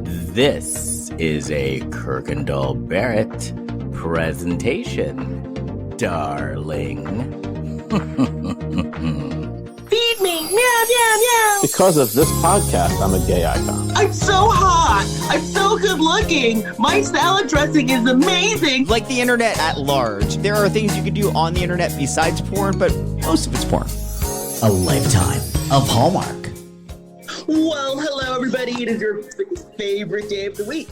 This is a Kirkendall Barrett presentation, darling. Feed me, meow, meow, meow. Because of this podcast, I'm a gay icon. I'm so hot. I'm so good looking. My salad dressing is amazing. Like the internet at large, there are things you can do on the internet besides porn, but most of it's porn. A lifetime of Hallmark. Well, hello, everybody. It is your favorite day of the week.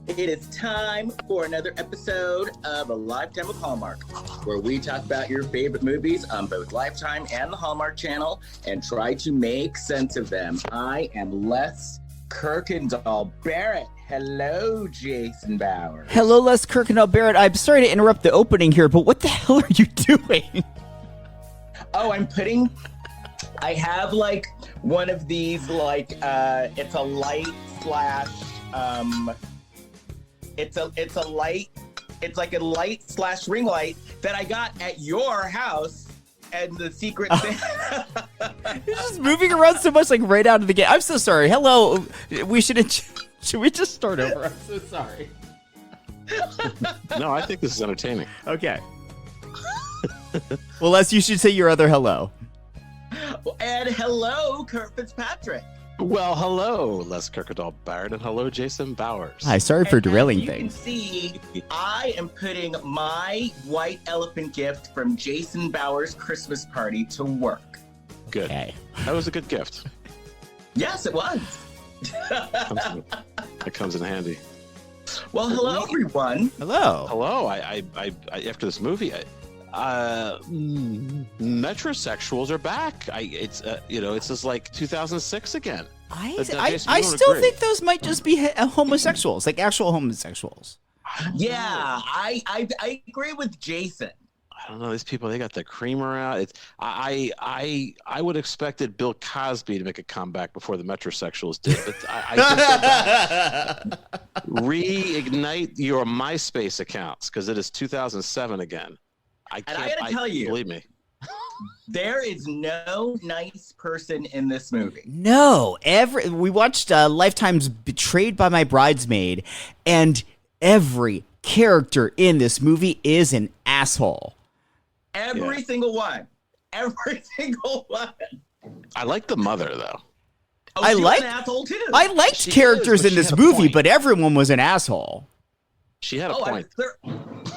It is time for another episode of A Lifetime of Hallmark, where we talk about your favorite movies on both Lifetime and the Hallmark Channel and try to make sense of them. I am Les Kirkendall Barrett. Hello, Jason Bowers. Hello, Les Kirkendall Barrett. I'm sorry to interrupt the opening here, but what the hell are you doing? Oh, I have like one of these, like, it's a light slash, it's like a light slash ring light that I got at your house and the secret thing. You're just moving around so much, like right out of the gate. I'm so sorry. Hello. Should we just start over? I'm so sorry. No, I think this is entertaining. Okay. Well, Les, you should say your other hello. And hello, Kurt Fitzpatrick. Well, hello, Les Kirkendall Barrett, and hello, Jason Bowers. Hi, sorry for derailing things. You can see, I am putting my white elephant gift from Jason Bowers' Christmas party to work. Good. Okay. That was a good gift. Yes, it was. It comes in handy. Well, hello, everyone. Hello. Hello. I after this movie, metrosexuals are back. It's just like 2006 again. I still think those might just be homosexuals, like actual homosexuals. Yeah, I agree with Jason. I don't know, these people, they got the creamer out. I would have expected Bill Cosby to make a comeback before the metrosexuals did, but I think that reignite your MySpace accounts, because it is 2007 again. I gotta tell you, believe me, there is no nice person in this movie. No, we watched Lifetime's Betrayed by My Bridesmaid, and every character in this movie is an asshole. Every single one. Every single one. I like the mother, though. Oh, she was an asshole too. I liked characters in this movie, but everyone was an asshole. She had a point.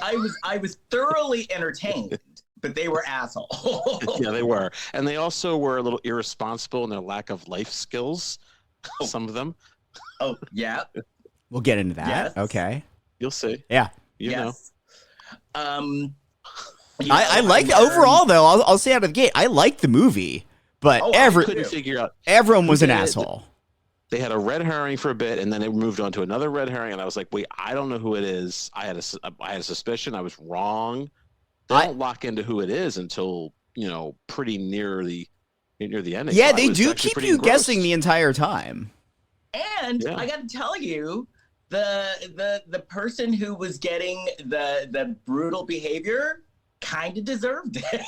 I was thoroughly entertained, but they were assholes. Yeah, they were. And they also were a little irresponsible in their lack of life skills. Some of them. Oh, yeah. We'll get into that. Yes. Okay. You'll see. Yeah. You know. I like overall though. I'll say out of the gate, I liked the movie, but I couldn't figure out. Everyone was an asshole. They had a red herring for a bit, and then they moved on to another red herring, and I was like, "Wait, I don't know who it is." I had a suspicion. I was wrong. They don't lock into who it is until pretty near the ending. Yeah, so they do keep you guessing the entire time. And I got to tell you, the person who was getting the brutal behavior kind of deserved it.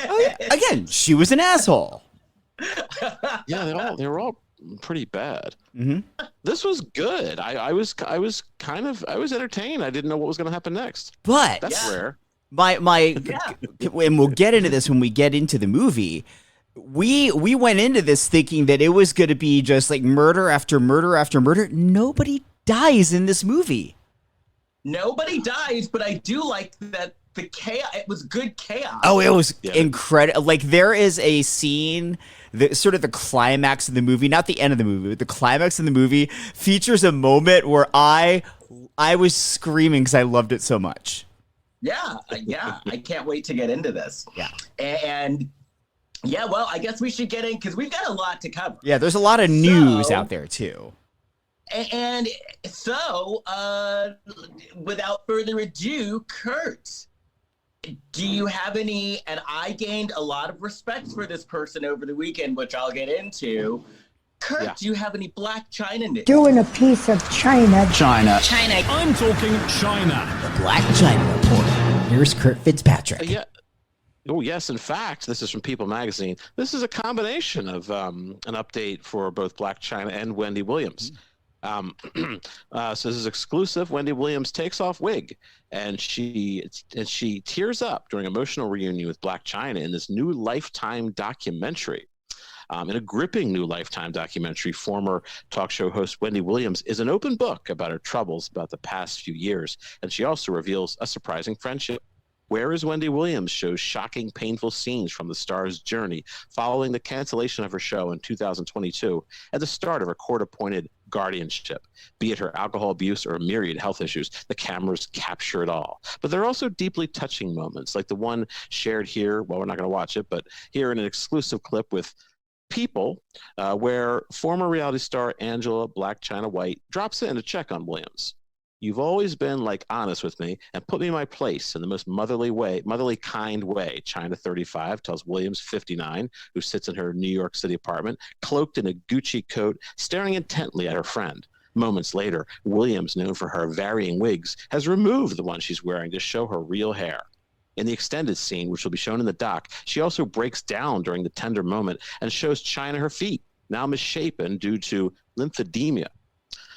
Oh, yeah. Again, she was an asshole. Yeah, they were all pretty bad. Mm-hmm. This was good. I was entertained. I didn't know what was going to happen next. But that's rare. And we'll get into this when we get into the movie. We went into this thinking that it was going to be just like murder after murder after murder. Nobody dies in this movie. Nobody dies, but I do like that the chaos. It was good chaos. Oh, it was incredible. Like there is a scene, sort of the climax of the movie, not the end of the movie, but the climax of the movie features a moment where I was screaming because I loved it so much. Yeah. I can't wait to get into this. Yeah. And yeah, well, I guess we should get in because we've got a lot to cover. Yeah, there's a lot of news out there too. And so, without further ado, Kurt, do you have any, and I gained a lot of respect for this person over the weekend, which I'll get into. Kurt, do you have any Blac Chyna news? Doing a piece of China. China. I'm talking China. The Blac Chyna Report. Here's Kurt Fitzpatrick. Yeah. Oh, yes. In fact, this is from People Magazine. This is a combination of an update for both Blac Chyna and Wendy Williams. So this is exclusive. Wendy Williams takes off wig, and she tears up during emotional reunion with Blac Chyna in this new Lifetime documentary. In a gripping new Lifetime documentary, former talk show host Wendy Williams is an open book about her troubles about the past few years, and she also reveals a surprising friendship. Where is Wendy Williams shows shocking, painful scenes from the star's journey following the cancellation of her show in 2022 at the start of her court-appointed guardianship. Be it her alcohol abuse or myriad health issues, the cameras capture it all. But there are also deeply touching moments, like the one shared here. Well, we're not going to watch it, but here in an exclusive clip with People, where former reality star Angela Blac Chyna White drops in to check on Williams. You've always been like honest with me and put me in my place in the most motherly kind way. Chyna 35 tells Williams 59, who sits in her New York City apartment, cloaked in a Gucci coat, staring intently at her friend. Moments later, Williams, known for her varying wigs, has removed the one she's wearing to show her real hair. In the extended scene, which will be shown in the doc, she also breaks down during the tender moment and shows Chyna her feet, now misshapen due to lymphedema.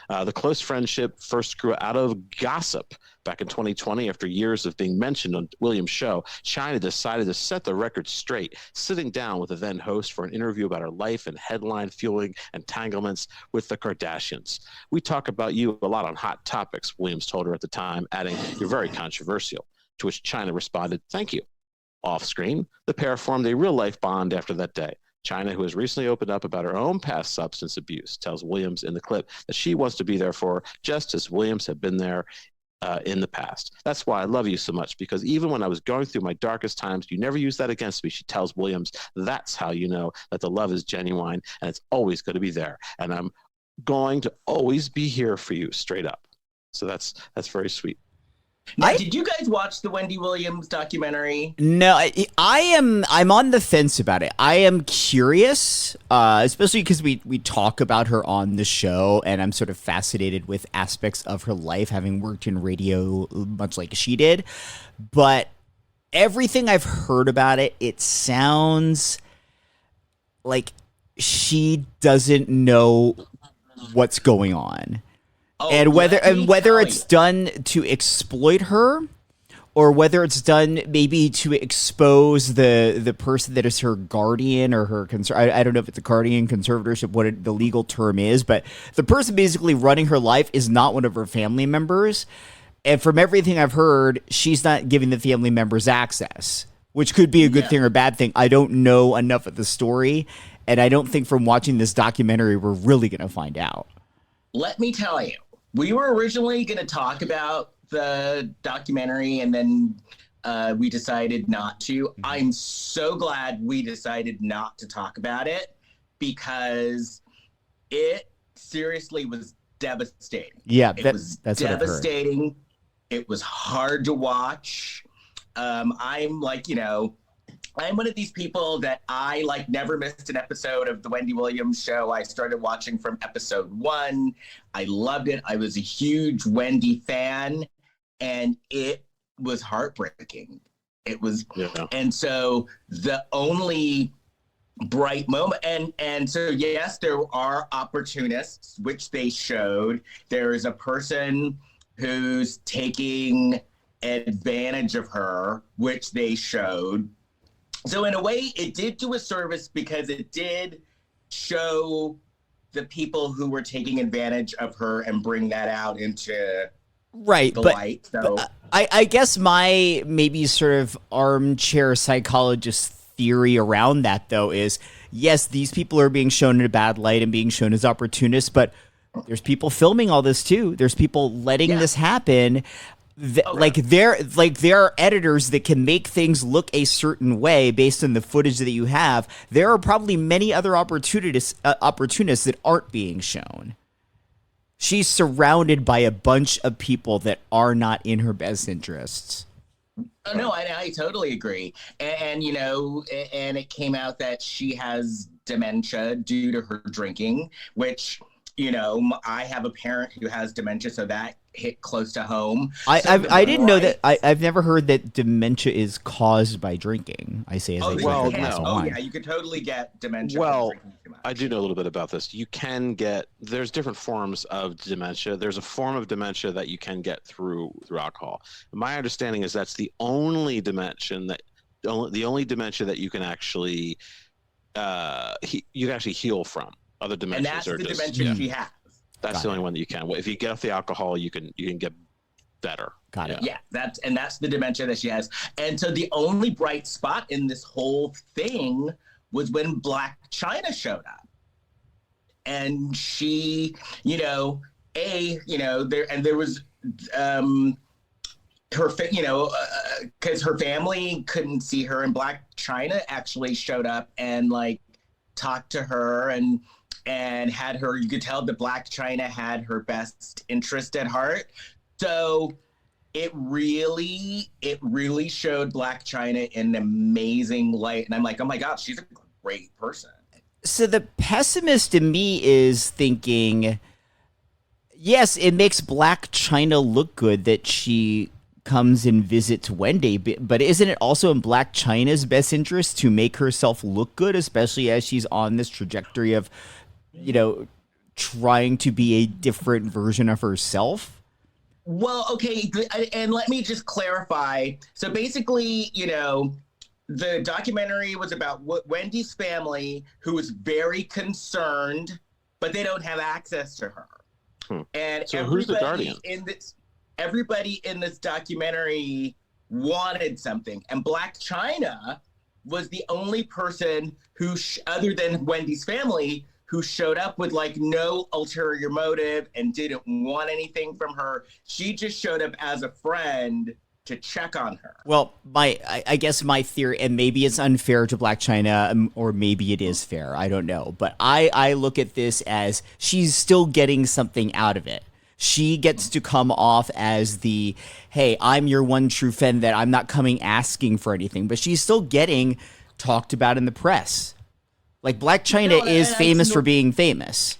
The close friendship first grew out of gossip. Back in 2020, after years of being mentioned on Williams' show, Chyna decided to set the record straight, sitting down with the then host for an interview about her life and headline-fueling entanglements with the Kardashians. We talk about you a lot on Hot Topics, Williams told her at the time, adding, "You're very controversial." To which Chyna responded, "Thank you." Off-screen, the pair formed a real-life bond after that day. Chyna, who has recently opened up about her own past substance abuse, tells Williams in the clip that she wants to be there for her, just as Williams had been there in the past. "That's why I love you so much, because even when I was going through my darkest times, you never used that against me," she tells Williams. "That's how you know that the love is genuine, and it's always going to be there. And I'm going to always be here for you," straight up. So that's very sweet. Now, did you guys watch the Wendy Williams documentary? No, I'm on the fence about it. I am curious, especially because we talk about her on the show, and I'm sort of fascinated with aspects of her life, having worked in radio much like she did. But everything I've heard about it, it sounds like she doesn't know what's going on. Oh, And whether it's done to exploit her, or whether it's done maybe to expose the person that is her guardian or her I don't know if it's a guardian, conservatorship, what the legal term is, but the person basically running her life is not one of her family members. And from everything I've heard, she's not giving the family members access, which could be a good thing or a bad thing. I don't know enough of the story, and I don't think from watching this documentary we're really going to find out. Let me tell you. We were originally going to talk about the documentary, and then we decided not to. I'm so glad we decided not to talk about it, because it seriously was devastating. Yeah, that's devastating. It was hard to watch. I'm like, I'm one of these people that I never missed an episode of the Wendy Williams show. I started watching from episode 1. I loved it. I was a huge Wendy fan, and it was heartbreaking. It was, and so the only bright moment, and so yes, there are opportunists, which they showed. There is a person who's taking advantage of her, which they showed. So in a way, it did do a service, because it did show the people who were taking advantage of her and bring that out into the light. So I guess my maybe sort of armchair psychologist theory around that, though, is yes, these people are being shown in a bad light and being shown as opportunists, but there's people filming all this too. There's people letting this happen. There are editors that can make things look a certain way based on the footage that you have. There are probably many other opportunists that aren't being shown. She's surrounded by a bunch of people that are not in her best interests. No, I totally agree. And and it came out that she has dementia due to her drinking, which I have a parent who has dementia, so that hit close to home. I didn't know that. I've never heard that dementia is caused by drinking. I say as I drink a glass of wine. Yeah, you could totally get dementia. Well, from drinking too much. I do know a little bit about this. You can get, there's different forms of dementia. There's a form of dementia that you can get through alcohol. My understanding is that's the only dementia that you can actually heal from. Other dementias and that's are the just dementia she has. That's the only one that you can. If you get off the alcohol, you can get better. Got it. Yeah, that's the dementia that she has. And so the only bright spot in this whole thing was when Blac Chyna showed up. And she, there was because her family couldn't see her, and Blac Chyna actually showed up and like talked to her and had her, you could tell that Blac Chyna had her best interest at heart. So it really showed Blac Chyna in an amazing light. And I'm like, oh my God, she's a great person. So the pessimist in me is thinking, yes, it makes Blac Chyna look good that she comes and visits Wendy, but isn't it also in Blac Chyna's best interest to make herself look good, especially as she's on this trajectory of, trying to be a different version of herself? Well, okay, and let me just clarify. So basically, the documentary was about Wendy's family, who was very concerned, but they don't have access to her. And so who's the guardian? Everybody in this documentary wanted something, and Blac Chyna was the only person who, other than Wendy's family, who showed up with like no ulterior motive and didn't want anything from her. She just showed up as a friend to check on her. Well, I guess my theory, and maybe it's unfair to Blac Chyna, or maybe it is fair, I don't know, but I look at this as she's still getting something out of it. She gets to come off as the, hey, I'm your one true friend, that I'm not coming asking for anything, but she's still getting talked about in the press. Like, Blac Chyna is famous for being famous.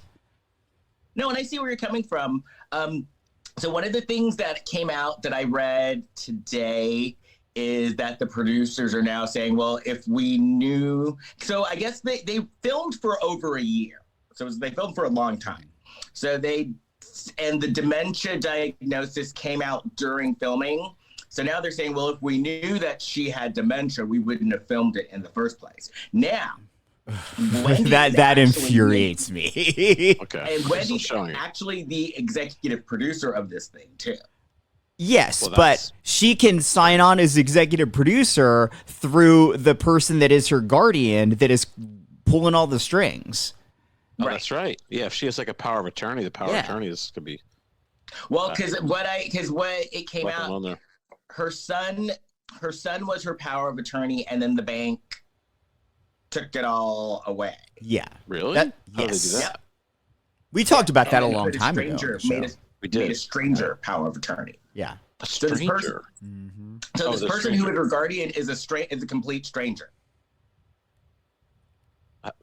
No, and I see where you're coming from. So one of the things that came out that I read today is that the producers are now saying, well, if we knew, so I guess they filmed for over a year. So they filmed for a long time. And the dementia diagnosis came out during filming. So now they're saying, well, if we knew that she had dementia, we wouldn't have filmed it in the first place. Now, that infuriates me. Okay. And Wendy's actually the executive producer of this thing, too. Yes, but she can sign on as executive producer through the person that is her guardian that is pulling all the strings. Oh, that's right. Yeah, if she has like a power of attorney, the power of attorney could be. Well, because what it came out, her son was her power of attorney, and then the bank took it all away. Yeah, really? Yes. How did they do that? Yep. We talked about that a long time ago. Made a stranger power of attorney. Yeah, a stranger. So this person who is her guardian is a complete stranger.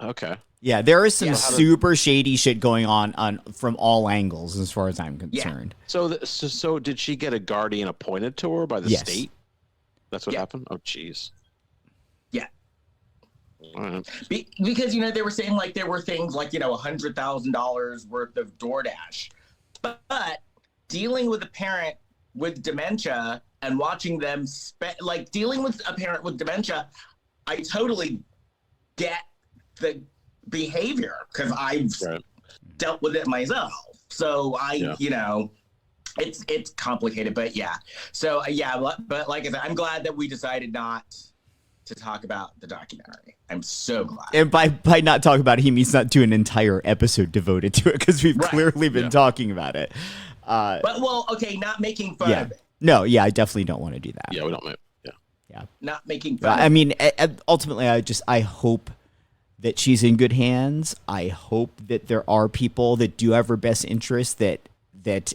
Okay. Yeah, there is some super shady shit going on from all angles, as far as I'm concerned. Yeah. So did she get a guardian appointed to her by the state? That's what happened? Oh, jeez. Yeah. Right. Because, they were saying like there were things like, $100,000 worth of DoorDash. But dealing with a parent with dementia and watching them dealing with a parent with dementia, I totally get the behavior because I've dealt with it myself. So it's complicated, but yeah. So but like I said, I'm glad that we decided not to talk about the documentary. I'm so glad. And by not talking about it, he means not do an entire episode devoted to it, because we've clearly been talking about it. But not making fun of it. No, I definitely don't want to do that. Yeah, we don't. Yeah. Not making fun. I mean, ultimately, I hope that she's in good hands. I hope that there are people that do have her best interest that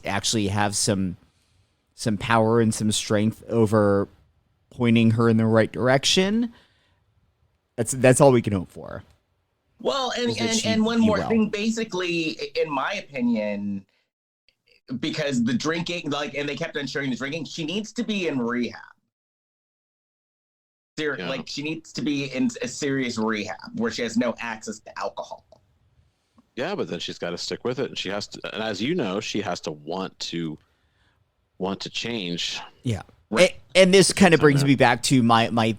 actually have some power and some strength over pointing her in the right direction. That's all we can hope for. Well, Is that she and one be more well? thing, basically, in my opinion, because the drinking, and they kept on showing the drinking, she needs to be in rehab. Yeah. Like, she needs to be in a serious rehab where she has no access to alcohol. Yeah, but then she's got to stick with it, and she has to. And as you know, she has to want to change. Yeah. Right. And this kind of on brings that. me back to my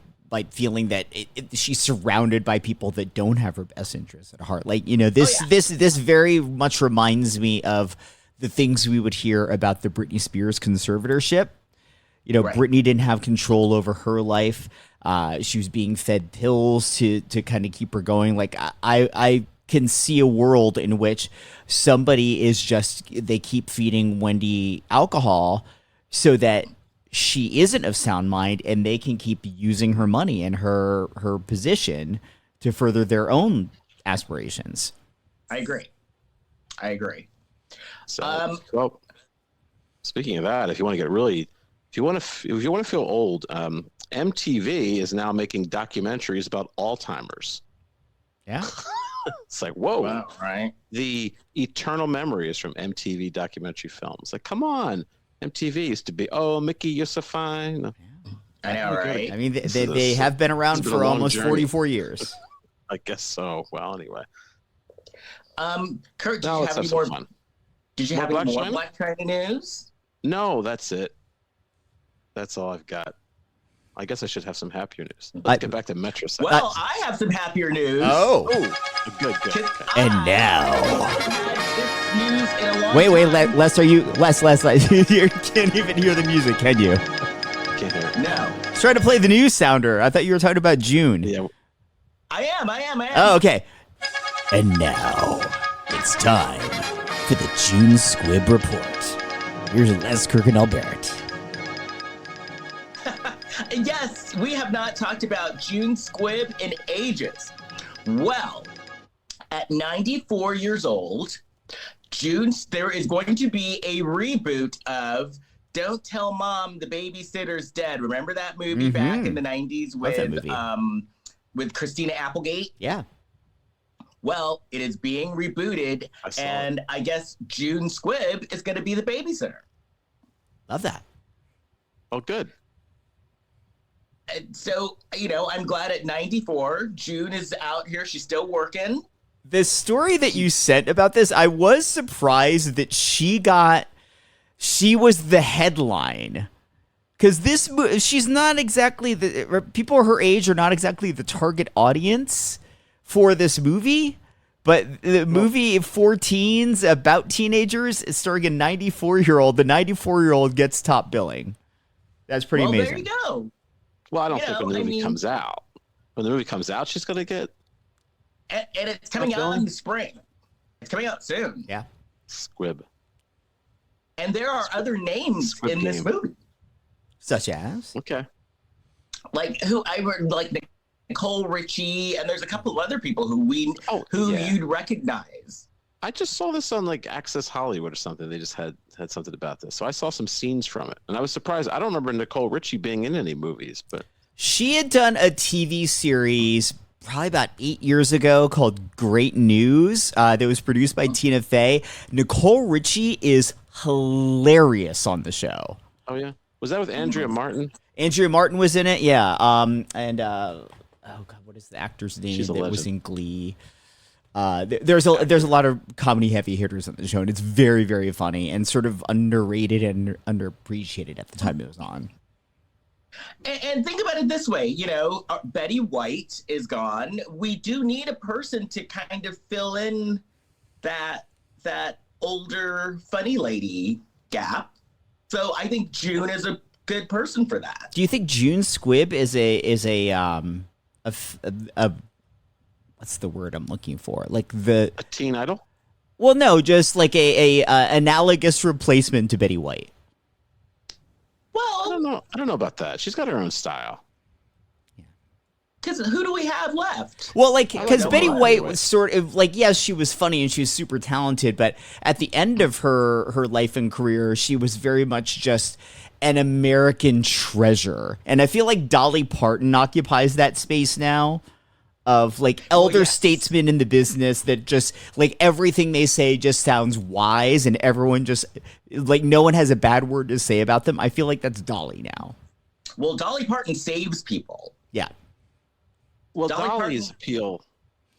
feeling that she's surrounded by people that don't have her best interests at heart. Like, this very much reminds me of the things we would hear about the Britney Spears conservatorship. Right. Britney didn't have control over her life. She was being fed pills to kind of keep her going. Like, I can see a world in which somebody they keep feeding Wendy alcohol so that she isn't of sound mind, and they can keep using her money and her position to further their own aspirations. I agree. So, well, speaking of that, if you want to feel old, MTV is now making documentaries about Alzheimer's. Yeah. It's like, whoa, Wow, right? the eternal memories from MTV documentary films. Like, come on. MTV used to be, oh, Mickey, you're so fine. I know, right? I mean, they have been around been for a long almost journey. 44 years. I guess so. Well, anyway. Kurt, Now let's have some fun. Did you More have any Blac more Chyna? Blac Chyna news? No, that's it. That's all I've got. I guess I should have some happier news. I- Let's get back to Metro. Well, I have some happier news. Oh. Good. And now. This news in a long Wait, time. Les, you can't even hear the music, can you? Can't hear it. No, I was trying to play the news sounder. I thought you were talking about June. Yeah, I am. Oh, okay. And now, it's time for the June Squibb Report. Here's Les Kirkendall Barrett. Yes, we have not talked about June Squibb in ages. Well, at 94 years old, there is going to be a reboot of Don't Tell Mom the Babysitter's Dead. Remember that movie back in the 90s Love that movie. with Christina Applegate? Yeah. Well, it is being rebooted, I saw and I guess June Squibb is going to be the babysitter. Love that. oh, good. And so, I'm glad at 94, June is out here. She's still working. The story that you sent about this, I was surprised that she was the headline. Because she's not exactly people her age are not exactly the target audience for this movie. But the movie for teens, about teenagers, is starring a 94-year-old. The 94-year-old gets top billing. That's pretty amazing. There you go. Well, I don't think when the movie comes out. When the movie comes out, she's going to get And it's coming out in the spring. It's coming out soon. Yeah. Squibb. And there are other names Squid in this Game. movie. Such as? Okay. Like Nicole Richie, and there's a couple of other people who you'd recognize. I just saw this on like Access Hollywood or something. They just had something about this. So I saw some scenes from it. And I was surprised. I don't remember Nicole Richie being in any movies, but She had done a TV series probably about 8 years ago called Great News that was produced by Tina Fey. Nicole Richie is hilarious on the show. oh yeah. Was that with Andrea Martin? Andrea Martin was in it, yeah. And oh god, what is the actor's name She's a that was legend. in Glee? There's a lot of comedy heavy hitters on the show, and it's very, very funny and sort of underrated and underappreciated at the time it was on. And think about it this way, Betty White is gone. We do need a person to kind of fill in that older funny lady gap. So I think June is a good person for that. Do you think June Squibb is a what's the word I'm looking for? Like A teen idol? well, no, just like a analogous replacement to Betty White. I Well, don't know about that. She's got her own style. because who do we have left? Well, like, I because like Betty Nicole White anyway. was sort of like, yes, she was funny and she was super talented, but at the end of her life and career, she was very much just an American treasure. And I feel like Dolly Parton occupies that space now. of like elder yes. statesmen in the business that just like everything they say just sounds wise and everyone just like no one has a bad word to say about them. I feel like that's Dolly now. Well, Dolly Parton saves people. Yeah. Well, Dolly Dolly's Parton- appeal.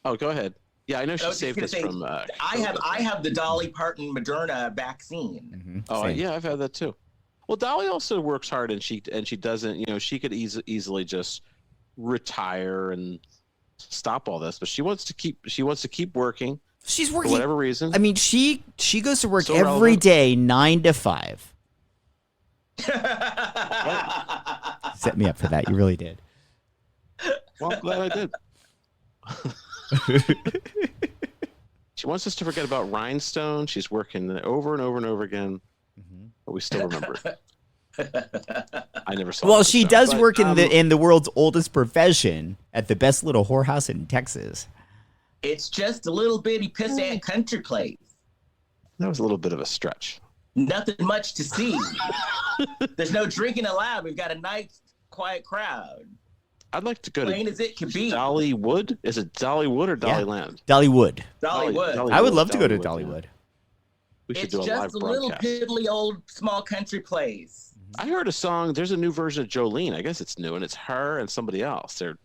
Oh, go ahead. Yeah, I know I she was just saved gonna us say, from. I have the Dolly Parton Moderna vaccine. Mm-hmm. Oh, yeah, I've had that too. Well, Dolly also works hard, and she doesn't. You know, she could easily just retire and stop all this, but she wants to keep working She's for working. whatever reason. I mean, she goes to work So every relevant. day, 9 to 5. Set me up for that. You really did. Well, I'm glad I did. She wants us to forget about Rhinestone. She's working over and over and over again, but we still remember it. I never saw. Well, she Rhinestone, does but, work in the world's oldest profession at the best little whorehouse in Texas. It's just a little bitty pissant country place. That was a little bit of a stretch. Nothing much to see. There's no drinking allowed. We've got a nice, quiet crowd. I'd like to go Plain to as it could be. Dollywood. Is it Dollywood or Dollyland? Dollywood. Dollywood. I would love to go to Dollywood, Dollywood. We should It's do a live just a little broadcast. piddly old small country place. I heard a song. There's a new version of Jolene. I guess it's new, and it's her and somebody else. They're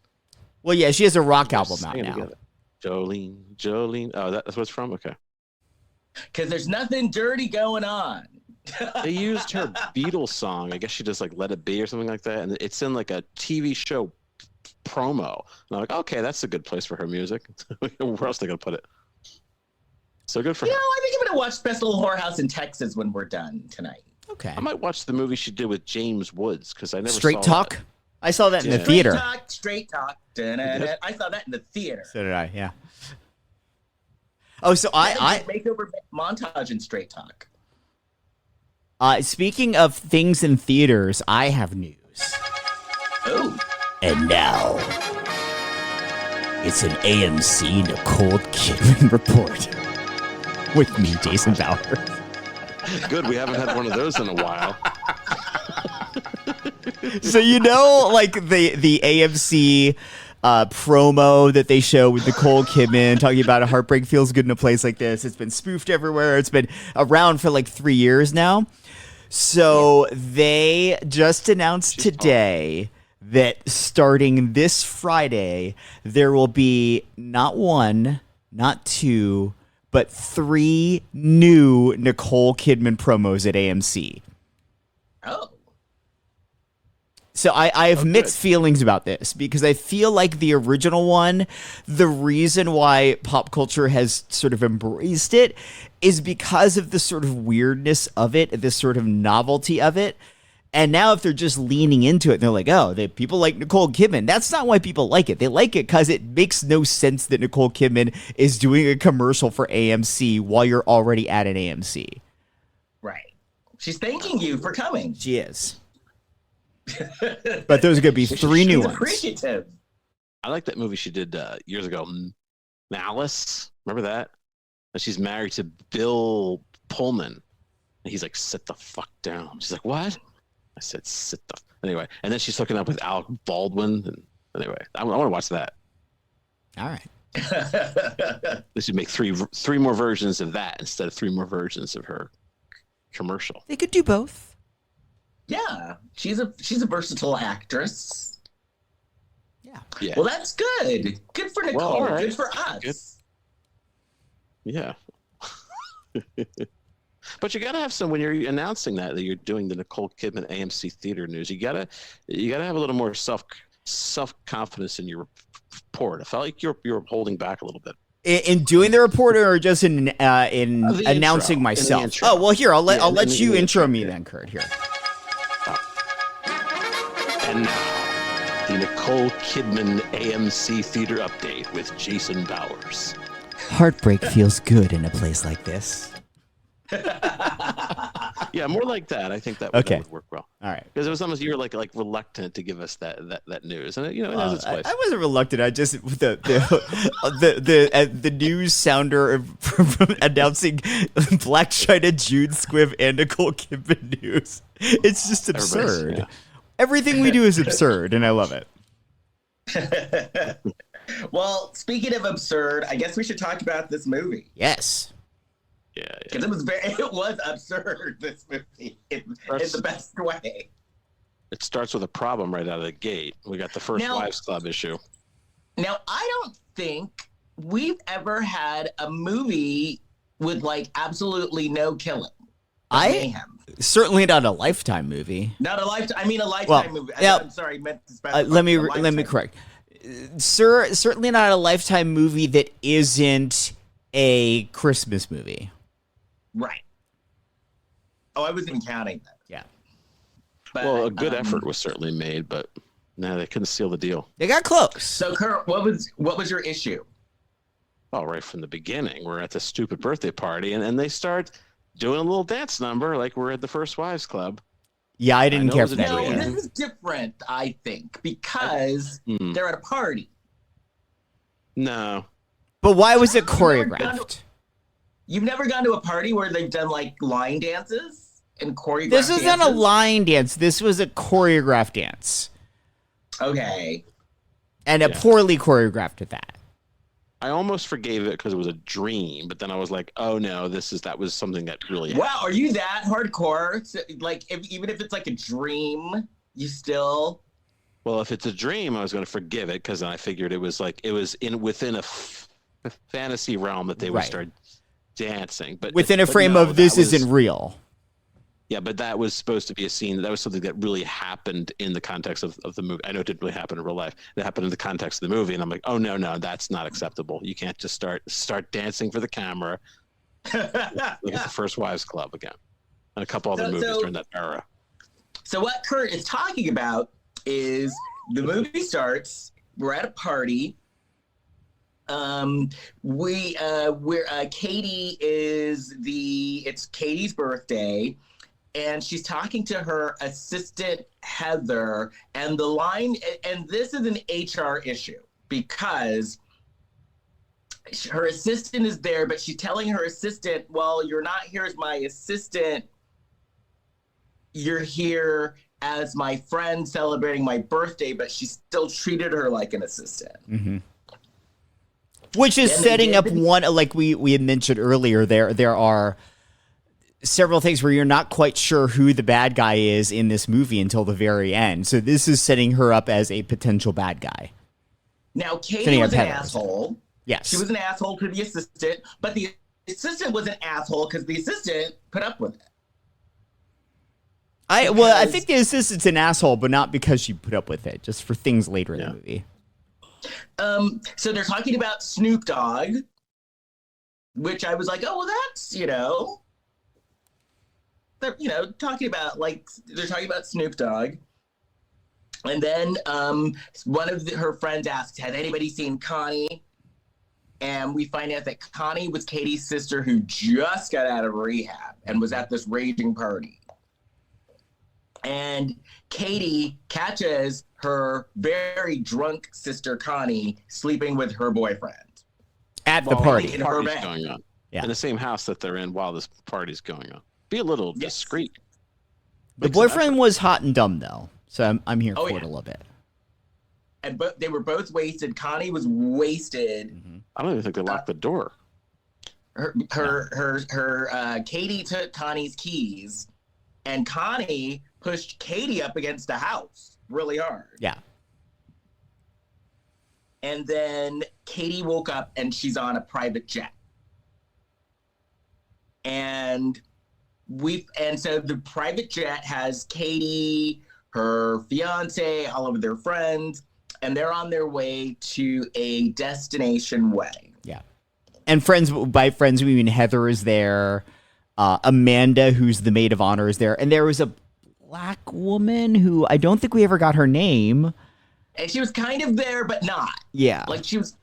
Well, yeah, she has a rock album out singing now. together. Jolene. Oh, that's what it's from. Okay. Because there's nothing dirty going on. They used her Beatles song. I guess she just like Let It Be or something like that, and it's in like a TV show promo. And I'm like, okay, that's a good place for her music. Where else are they gonna put it? So good for You her. know, I think I'm going to watch Best Little Whorehouse in Texas when we're done tonight. Okay. I might watch the movie she did with James Woods because I never Straight saw Talk. that. I saw that in the Yeah. theater. Straight talk. Da-na-na. I saw that in the theater. So did I. Yeah. Oh, so I makeover montage in Straight Talk. speaking of things in theaters, I have news. Oh, And now, it's an AMC Nicole Kidman report. With me, Jason Bauer. Good, we haven't had one of those in a while. So you know, like the AMC promo that they show with Nicole Kidman talking about a heartbreak feels good in a place like this. It's been spoofed everywhere. It's been around for like 3 years now. So they just announced today that starting this Friday, there will be not one, not two, but 3 new Nicole Kidman promos at AMC. oh. So I have mixed feelings about this because I feel like the original one, the reason why pop culture has sort of embraced it is because of the sort of weirdness of it, the sort of novelty of it. And now if they're just leaning into it, they're like, oh, people like Nicole Kidman. That's not why people like it. They like it because it makes no sense that Nicole Kidman is doing a commercial for AMC while you're already at an AMC. Right. She's thanking you for coming. She is. But there's going to be 3 new She's ones. appreciative. I like that movie she did years ago, Malice. Remember that? And she's married to Bill Pullman. And he's like, sit the fuck down. She's like, what? I said, sit the... Anyway, and then she's hooking up with Alec Baldwin. And anyway, I want to watch that. All right. They should make three more versions of that instead of 3 more versions of her commercial. They could do both. Yeah, she's a versatile actress. Yeah. Yeah. Well, that's good. Good for Nicole. all right. Good for us. Good. Yeah. But you gotta have some when you're announcing that you're doing the Nicole Kidman AMC theater news. You gotta have a little more self confidence in your report. I felt like you're holding back a little bit. In doing the report or just in announcing intro. myself? In the intro. Oh well, here I'll let in you the intro intro, me yeah. then, Kurt. Here. And now, the Nicole Kidman AMC theater update with Jason Bowers. Heartbreak feels good in a place like this. Yeah, more like that. I think that Okay. would work well. All right. Because it was almost you were like reluctant to give us that news, and it has its place. I wasn't reluctant. I just the news sounder from announcing Blac Chyna, Jude Squibb, and Nicole Kidman news. It's just absurd. Yeah. Everything we do is absurd, and I love it. Well, speaking of absurd, I guess we should talk about this movie. Yes. Yeah. Because it was absurd, this movie, in the best way. It starts with a problem right out of the gate. We got the first Wives Club issue. Now, I don't think we've ever had a movie with like absolutely no killing. Mayhem. Certainly not a Lifetime movie. Not a Lifetime. I mean, a Lifetime movie. Yeah, I'm sorry, I meant to specify. let me correct. Certainly not a Lifetime movie that isn't a Christmas movie. Right. Oh, I wasn't even counting that. Yeah. But, Well, a good effort was certainly made, but no, they couldn't seal the deal. They got close. So, Kurt, what was your issue? Well, right from the beginning, we're at the stupid birthday party, and they start doing a little dance number like we're at the first Wives Club. Yeah, I didn't care for that. No, this is different, I think, because they're at a party. No. But why was it choreographed? You've never gone to a party where they've done like line dances and choreographed This isn't a dances? line dance. This was a choreographed dance. Okay. And a poorly choreographed at that. I almost forgave it because it was a dream, but then I was like, oh no, that was something that really happened. Wow, are you that hardcore? So, like, even if it's like a dream, you still... Well, if it's a dream, I was going to forgive it because I figured it was within a fantasy realm that they would start dancing. But within a frame no, of this was, isn't real. Yeah, but that was supposed to be a scene. That was something that really happened in the context of the movie. I know it didn't really happen in real life. It happened in the context of the movie, and I'm like, oh no, that's not acceptable. You can't just start dancing for the camera. Look at the first Wives Club again, and a couple other movies during that era. So what Kurt is talking about is the movie starts. We're at a party. Katie it's Katie's birthday. And she's talking to her assistant, Heather, and the line, and this is an HR issue because her assistant is there, but she's telling her assistant, well, you're not here as my assistant. You're here as my friend celebrating my birthday, but she still treated her like an assistant. Mm-hmm. Which is setting up one, like we had mentioned earlier, there are several things where you're not quite sure who the bad guy is in this movie until the very end. So this is setting her up as a potential bad guy. Now, Katie was an asshole. Yes. She was an asshole to the assistant, but the assistant was an asshole because the assistant put up with it. I think the assistant's an asshole, but not because she put up with it, just for things later in the movie. So they're talking about Snoop Dogg, which I was like, oh, well, that's, they're, talking about, they're talking about Snoop Dogg. And then one of her friends asks, has anybody seen Connie? And we find out that Connie was Katie's sister who just got out of rehab and was at this raging party. And Katie catches her very drunk sister, Connie, sleeping with her boyfriend. At the party. In her Party's bed. going on. Yeah. In the same house that they're in while this party's going on. Be a little discreet. The boyfriend was hot and dumb, though. So I'm here for it a little bit. And they were both wasted. Connie was wasted. Mm-hmm. I don't even think they locked the door. Katie took Connie's keys, and Connie pushed Katie up against the house really hard. Yeah. And then Katie woke up and she's on a private jet. And so the private jet has Katie, her fiance, all of their friends, and they're on their way to a destination wedding. Yeah. And by friends, we mean Heather is there. Amanda, who's the maid of honor, is there. And there was a black woman who I don't think we ever got her name. And she was kind of there, but not. Yeah. Like she was,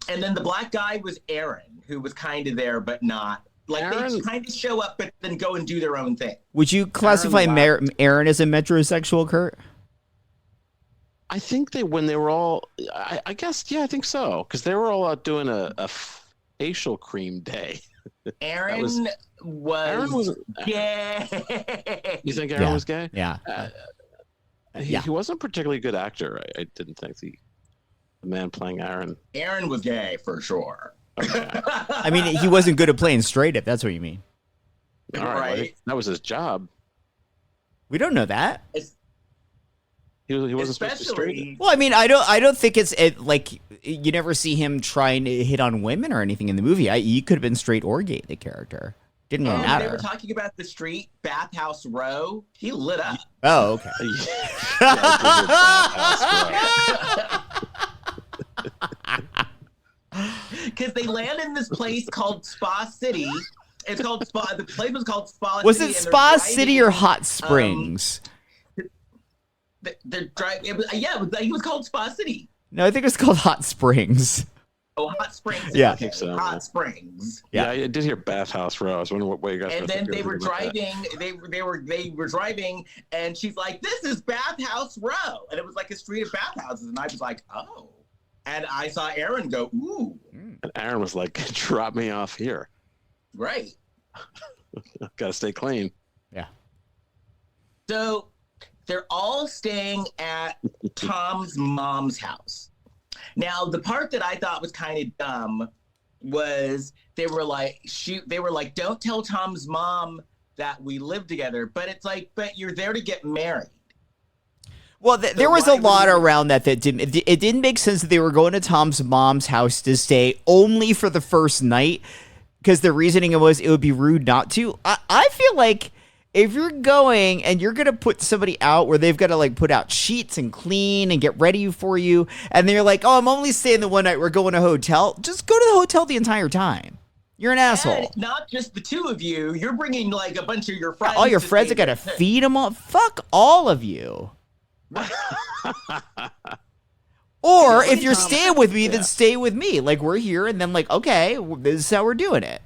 and then the black guy was Aaron, who was kind of there, but not. Like Aaron, they kind of show up, but then go and do their own thing. Would you classify Aaron as a metrosexual, Kurt? I think when they were all, I guess, yeah, I think so. Because they were all out doing a facial cream day. Aaron was gay. You think Aaron was gay? Yeah. He wasn't a particularly good actor. I didn't think the man playing Aaron. Aaron was gay for sure. I mean, he wasn't good at playing straight, if that's what you mean. All right. That was his job. We don't know that. He wasn't supposed to be straight. Well, I mean, I don't think it's like you never see him trying to hit on women or anything in the movie. He could have been straight or gay, the character. Didn't really matter. They were talking about the street, Bathhouse Row. He lit up. Oh, okay. Because they land in this place called Spa City. It's called Spa. The place was called Spa Was City. it Spa City or Hot Springs? They're driving. It was called Spa City. No, I think it was called Hot Springs. Oh, Hot Springs. Yeah. I think so. Hot Springs. Yeah, I did hear Bathhouse Row. I was wondering what way you guys. And then they were driving. They were driving, and she's like, "This is Bathhouse Row," and it was like a street of bathhouses, and I was like, "Oh." And I saw Aaron go, "Ooh." And Aaron was like, "Drop me off here." Right. Gotta stay clean. Yeah. So they're all staying at Tom's mom's house. Now, the part that I thought was kind of dumb was they were like, don't tell Tom's mom that we live together. But it's like, but you're there to get married. Well, there was a lot around that didn't make sense that they were going to Tom's mom's house to stay only for the first night, because the reasoning was it would be rude not to. I feel like if you're going and you're going to put somebody out where they've got to like put out sheets and clean and get ready for you, and they're like, oh, I'm only staying the one night, we're going to a hotel, just go to the hotel the entire time. You're an asshole. And not just the two of you. You're bringing like a bunch of your friends. All your friends have got to feed them all. Fuck all of you. Or if you're staying with me, then stay with me. Like, we're here, and then like, okay, this is how we're doing it.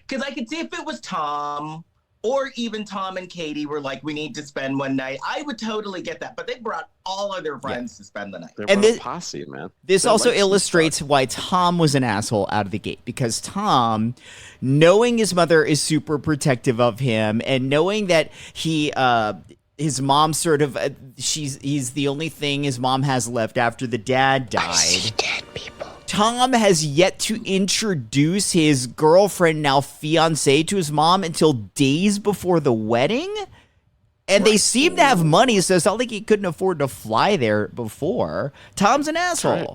Because I could see if it was Tom, or even Tom and Katie were like, we need to spend one night, I would totally get that. But they brought all of their friends to spend the night. And this posse, man. This also illustrates why Tom was an asshole out of the gate, because Tom, knowing his mother is super protective of him, and knowing that his mom sort of, he's the only thing his mom has left after the dad died. I see dead people. Tom has yet to introduce his girlfriend, now fiance, to his mom until days before the wedding. And they seem to have money, so it's not like he couldn't afford to fly there before. Tom's an asshole. Right.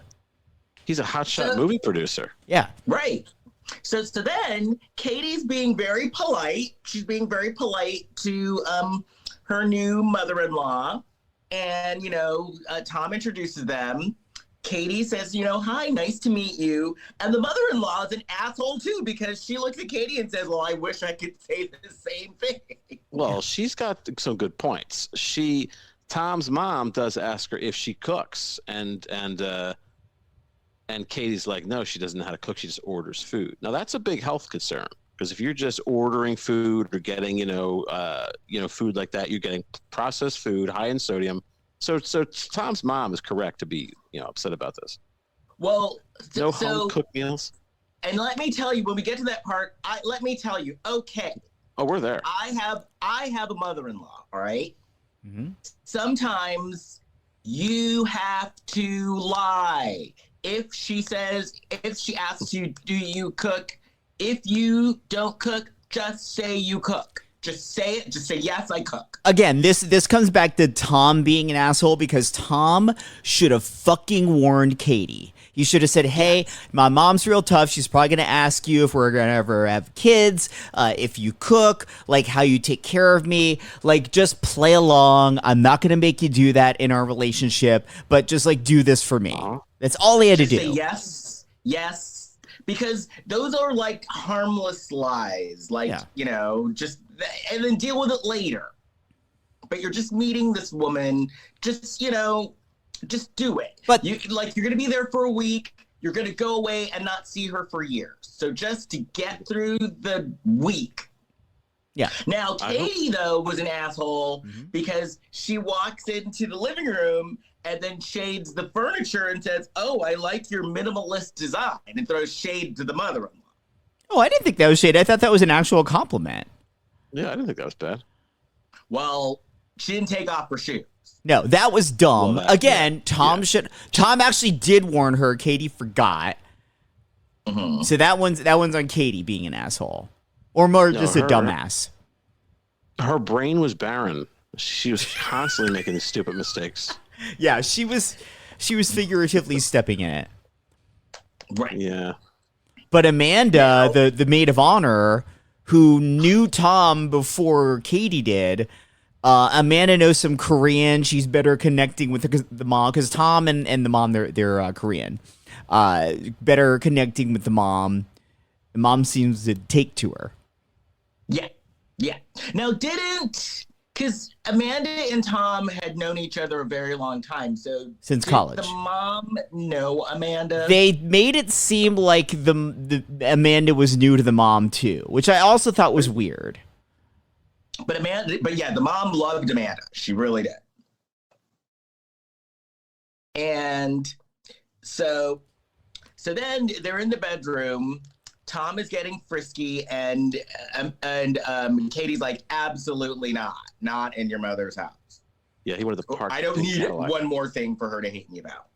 He's a hotshot movie producer. Yeah. Right. So then Katie's being very polite. She's being very polite to her new mother-in-law. And, Tom introduces them. Katie says, hi, nice to meet you. And the mother-in-law is an asshole too, because she looks at Katie and says, well, I wish I could say the same thing. Well, she's got some good points. Tom's mom does ask her if she cooks, and Katie's like, no, she doesn't know how to cook. She just orders food. Now that's a big health concern, because if you're just ordering food or getting, food like that, you're getting processed food, high in sodium. So Tom's mom is correct to be, upset about this. Well, no home cooked meals. And let me tell you, when we get to that part, okay. Oh, we're there. I have a mother-in-law. All right. Mm-hmm. Sometimes you have to lie. If she asks you, do you cook? If you don't cook, just say you cook. Just say it. Just say, yes, I cook. Again, this comes back to Tom being an asshole, because Tom should have fucking warned Katie. He should have said, hey, my mom's real tough. She's probably going to ask you if we're going to ever have kids, if you cook, like how you take care of me. Like, just play along. I'm not going to make you do that in our relationship, but just like do this for me. That's all he had to do. Say yes, yes. Because those are like harmless lies. Like, and then deal with it later. But you're just meeting this woman. Just do it. But you're going to be there for a week. You're going to go away and not see her for years. So just to get through the week. Yeah. Now, Katie, though, was an asshole because she walks into the living room and then shades the furniture and says, oh, I like your minimalist design, and throws shade to the mother-in-law. Oh, I didn't think that was shade. I thought that was an actual compliment. Yeah, I didn't think that was bad. Well, she didn't take off her shoes. No, that was dumb. Well, Again, Tom actually did warn her. Katie forgot. Mhm. So that one's on Katie being an asshole, or more just a dumbass. Her brain was barren. She was constantly making these stupid mistakes. Yeah, she was figuratively stepping in it. Right. Yeah. But Amanda, the maid of honor, who knew Tom before Katie did, Amanda knows some Korean. She's better connecting with the mom because Tom and the mom they're Korean. Better connecting with the mom. The mom seems to take to her. Yeah. Now, because Amanda and Tom had known each other a very long time. So Since did college. the mom know Amanda? They made it seem like the Amanda was new to the mom too, which I also thought was weird. But the mom loved Amanda. She really did. And so then they're in the bedroom. Tom is getting frisky, and Katie's like, absolutely not in your mother's house. Yeah, he wanted the park. I don't need one more thing for her to hate me about.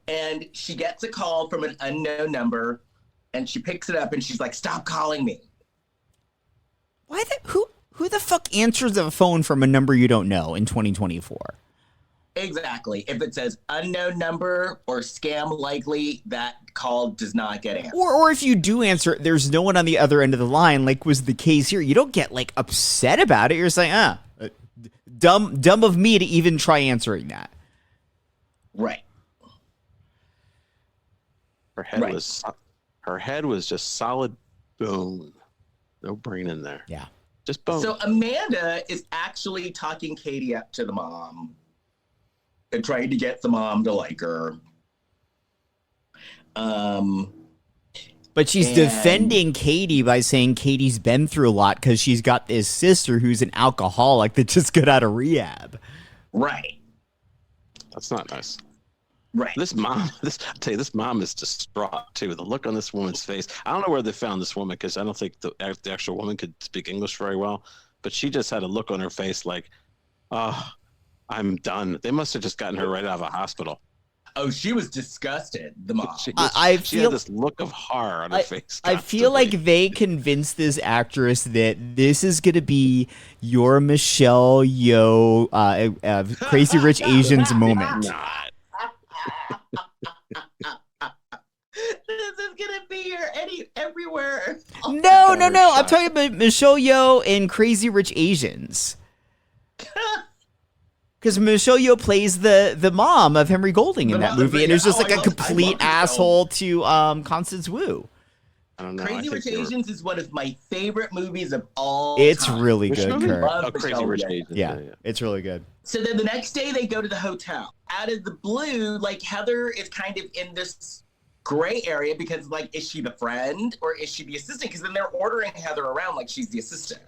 And she gets a call from an unknown number, and she picks it up, and she's like, stop calling me. Why who the fuck answers a phone from a number you don't know in 2024? Exactly. If it says unknown number or scam likely, that call does not get answered. Or if you do answer, there's no one on the other end of the line, like was the case here. You don't get like upset about it. You're saying, dumb of me to even try answering that. Right. Her head was just solid bone. No brain in there. Yeah. Just bone. So Amanda is actually talking Katie up to the mom and trying to get the mom to like her. But she's defending Katie by saying Katie's been through a lot because she's got this sister who's an alcoholic that just got out of rehab. Right. That's not nice. Right. This mom is distraught too. The look on this woman's face. I don't know where they found this woman because I don't think the actual woman could speak English very well. But she just had a look on her face like, oh, I'm done. They must have just gotten her right out of a hospital. Oh, she was disgusted, the mom. She feel had this look of horror on her face. I feel like they convinced this actress that this is going to be your Michelle Yeoh Crazy Rich Asians moment. Not. This is gonna be your everywhere. No. I'm talking about Michelle Yeoh in Crazy Rich Asians. Because Michelle Yeoh plays the mom of Henry Golding in that movie, and it was just like a complete asshole to Constance Wu. I don't know. Crazy Rich Asians is one of my favorite movies of all It's time. really good, Kurt. Love Crazy Michelle Rich Yeoh. Asians. Yeah, it's really good. So then the next day they go to the hotel. Out of the blue, like Heather is kind of in this gray area because like, is she the friend or is she the assistant? Because then they're ordering Heather around like she's the assistant.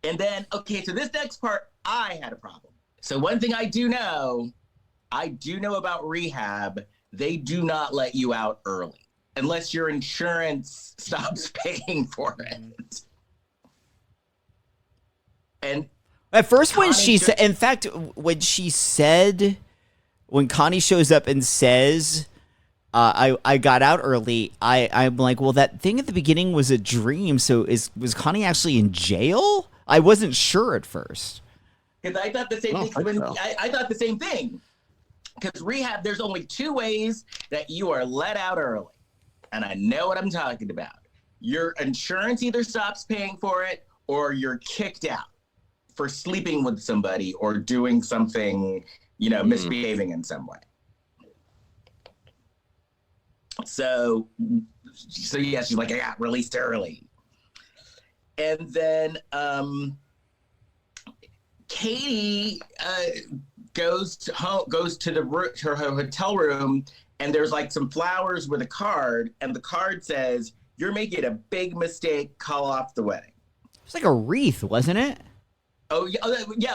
And then, okay, so this next part, I had a problem. So one thing I do know about rehab, they do not let you out early unless your insurance stops paying for it. And At first, when Connie when Connie shows up and says, I got out early, I'm like, well, that thing at the beginning was a dream. So was Connie actually in jail? I wasn't sure at first. Because I thought the same thing. I thought the same thing. Because rehab, there's only two ways that you are let out early. And I know what I'm talking about. Your insurance either stops paying for it or you're kicked out for sleeping with somebody or doing something, misbehaving in some way. So yeah, she's like, I got released early. And then Katie goes to her hotel room, and there's like some flowers with a card, and the card says, "You're making a big mistake. Call off the wedding." It's like a wreath, wasn't it? Oh yeah,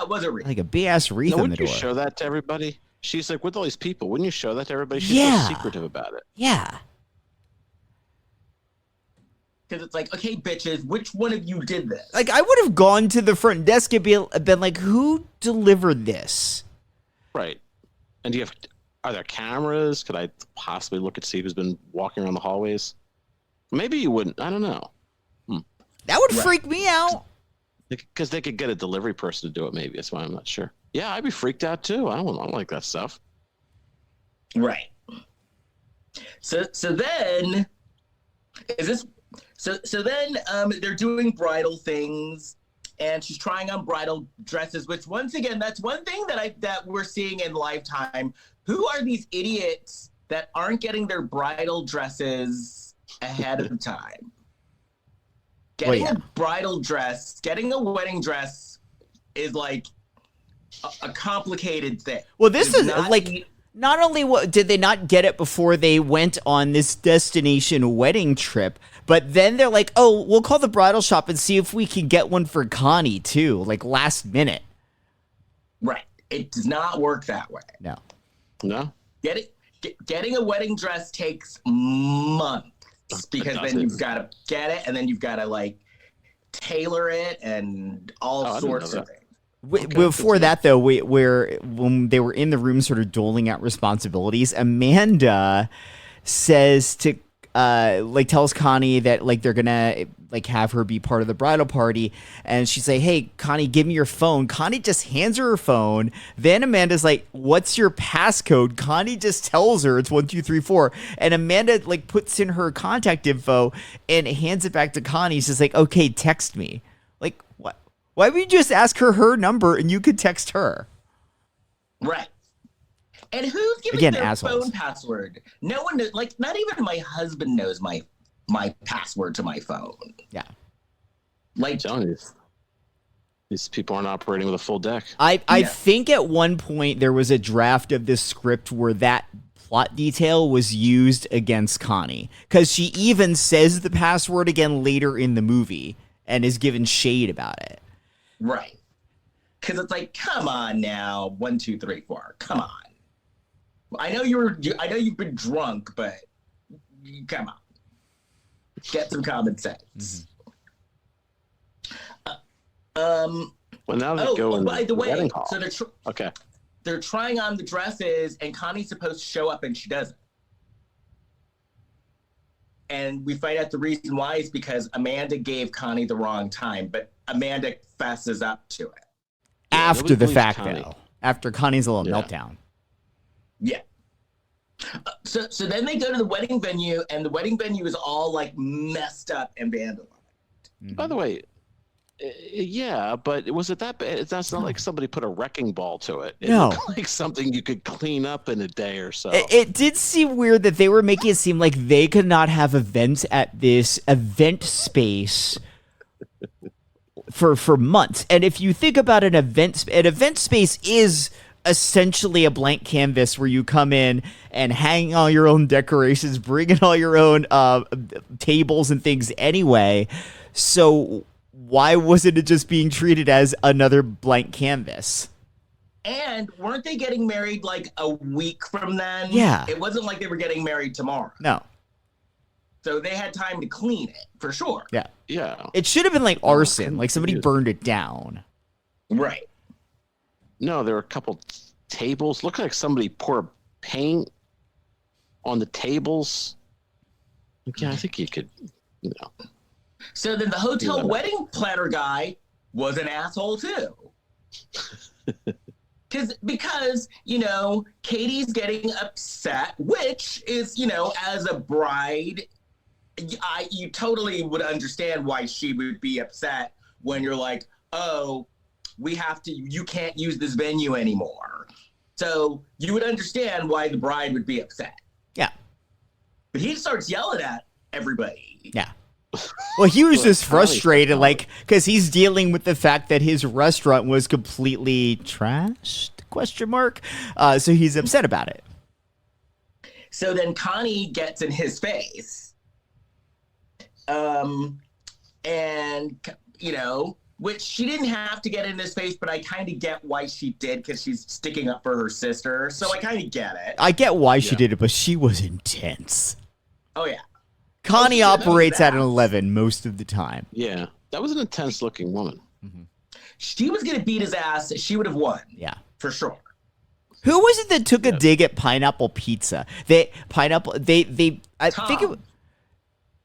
it was a wreath. Like a big ass wreath on the door. Wouldn't you show that to everybody? She's like with all these people. Wouldn't you show that to everybody? She's so secretive about it. Yeah. Because it's like, okay, bitches, which one of you did this? Like, I would have gone to the front desk and been like, who delivered this? Right. And are there cameras? Could I possibly look and see who's been walking around the hallways? Maybe you wouldn't. I don't know. That would freak me out. Because they could get a delivery person to do it, maybe. That's why I'm not sure. Yeah, I'd be freaked out too. I don't like that stuff. Right. So then they're doing bridal things, and she's trying on bridal dresses, which once again, that's one thing that we're seeing in Lifetime. Who are these idiots that aren't getting their bridal dresses ahead of time? Getting a bridal dress, getting a wedding dress is like a complicated thing. Well, this is like, not only did they not get it before they went on this destination wedding trip, but then they're like, oh, we'll call the bridal shop and see if we can get one for Connie too, like last minute. Right. It does not work that way. No. Getting a wedding dress takes months. Because then you've got to get it, and then you've got to like tailor it and all sorts of things. Before that, though, when they were in the room, sort of doling out responsibilities, Amanda says to tells Connie that like they're gonna like have her be part of the bridal party, and she's like, hey, Connie, give me your phone. Connie just hands her phone. Then Amanda's like, what's your passcode? Connie just tells her it's 1234, and Amanda like puts in her contact info and hands it back to Connie. She's like, okay, text me. Like, what? Why would you just ask her number and you could text her? Right. And who's giving their assholes. Phone password? No one knows, like, not even my husband knows my password to my phone. Yeah. Like, I'm telling you, these people aren't operating with a full deck. I think at one point there was a draft of this script where that plot detail was used against Connie, because she even says the password again later in the movie and is given shade about it. Right. Because it's like, come on now, 1, 2, 3, 4. Come on. I know you've been drunk, but come on. Get some common sense. Well, now they go in by the way, wedding hall. so Okay. they're trying on the dresses, and Connie's supposed to show up, and she doesn't. And we find out the reason why is because Amanda gave Connie the wrong time, but Amanda fesses up to it. After the fact, Connie. though. After Connie's little meltdown. Yeah. So then they go to the wedding venue, and the wedding venue is all like messed up and vandalized. By the way, yeah, but was it that bad? That's not like somebody put a wrecking ball to it. It No. looked like something you could clean up in a day or so. It did seem weird that they were making it seem like they could not have events at this event space for months. And if you think about an event space is essentially a blank canvas where you come in and hang all your own decorations, bring in all your own tables and things anyway. So why wasn't it just being treated as another blank canvas? And weren't they getting married like a week from then? Yeah. It wasn't like they were getting married tomorrow. No. So they had time to clean it, for sure. Yeah. Yeah. It should have been like arson, couldn't like somebody see it. burned it down. Right. No, there were a couple tables. Looked like somebody poured paint on the tables. Yeah, I think you could, So then the hotel wedding planner guy was an asshole too. Because, Katie's getting upset, which is, as a bride, you totally would understand why she would be upset when you're like, oh, you can't use this venue anymore. So you would understand why the bride would be upset. Yeah. But he starts yelling at everybody. Yeah. Well, he was just frustrated, because he's dealing with the fact that his restaurant was completely trashed, ? So he's upset about it. So then Connie gets in his face. Which she didn't have to get in his face, but I kind of get why she did, because she's sticking up for her sister. So I kind of get it. I get why she did it, but she was intense. Oh, yeah. Connie Oh, shit, operates at an that. 11 most of the time. Yeah, that was an intense looking woman. She was gonna beat his ass. She would have won. Yeah. For sure. Who was it that took a dig at pineapple pizza? I think it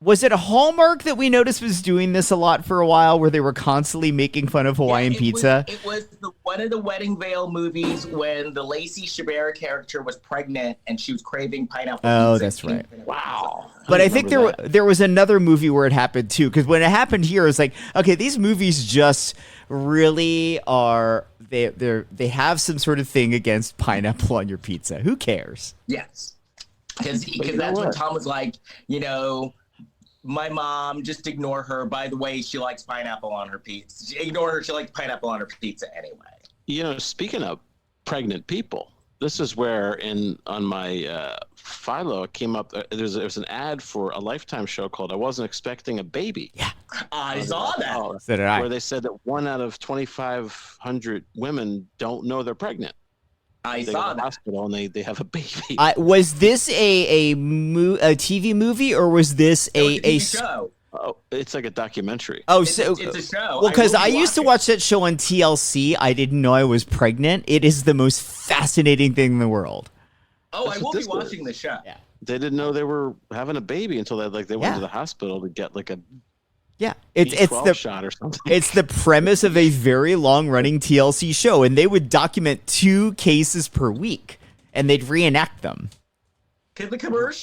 was it a Hallmark that we noticed was doing this a lot for a while, where they were constantly making fun of Hawaiian pizza. It was one of the Wedding Veil movies when the Lacey Chabert character was pregnant and she was craving pineapple pizza. Oh, that's right. Wow. But I think there was another movie where it happened too, because when it happened here, it was like, okay, these movies just really are they have some sort of thing against pineapple on your pizza. Who cares? Yes, because that's when Tom was like, my mom, just ignore her. By the way, she likes pineapple on her pizza. Ignore her. She likes pineapple on her pizza anyway. Speaking of pregnant people, this is where on my Philo it came up. There was an ad for a Lifetime show called "I Wasn't Expecting a Baby." Yeah, I saw that. So did I. Where they said that 1 out of 2,500 women don't know they're pregnant. I They saw go to the that. hospital and they have a baby. Was this a TV movie, or was this It was a show. Oh, it's like a documentary. Oh, It's a show. Well, because I will used to watch that show on TLC. I didn't know I was pregnant. It is the most fascinating thing in the world. Oh, That's I will what be this was. watching the show. Yeah. They didn't know they were having a baby until they went Yeah. to the hospital to get like a Yeah, it's B12 the shot or something. it's the premise of a very long running TLC show, and they would document 2 cases per week, and they'd reenact them. Because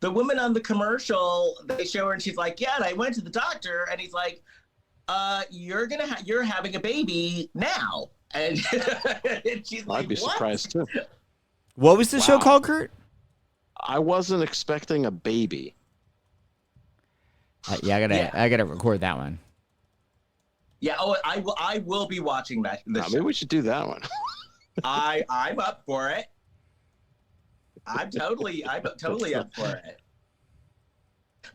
the woman on the commercial, they show her and she's like, yeah, and I went to the doctor and he's like, you're having a baby now. And, and she's like, I'd be what? surprised too. What was the show Wow. called, Kurt? I wasn't expecting a baby. Yeah, I gotta record that one. Yeah, I will be watching that. Maybe we should do that one. I'm up for it. I'm totally up for it.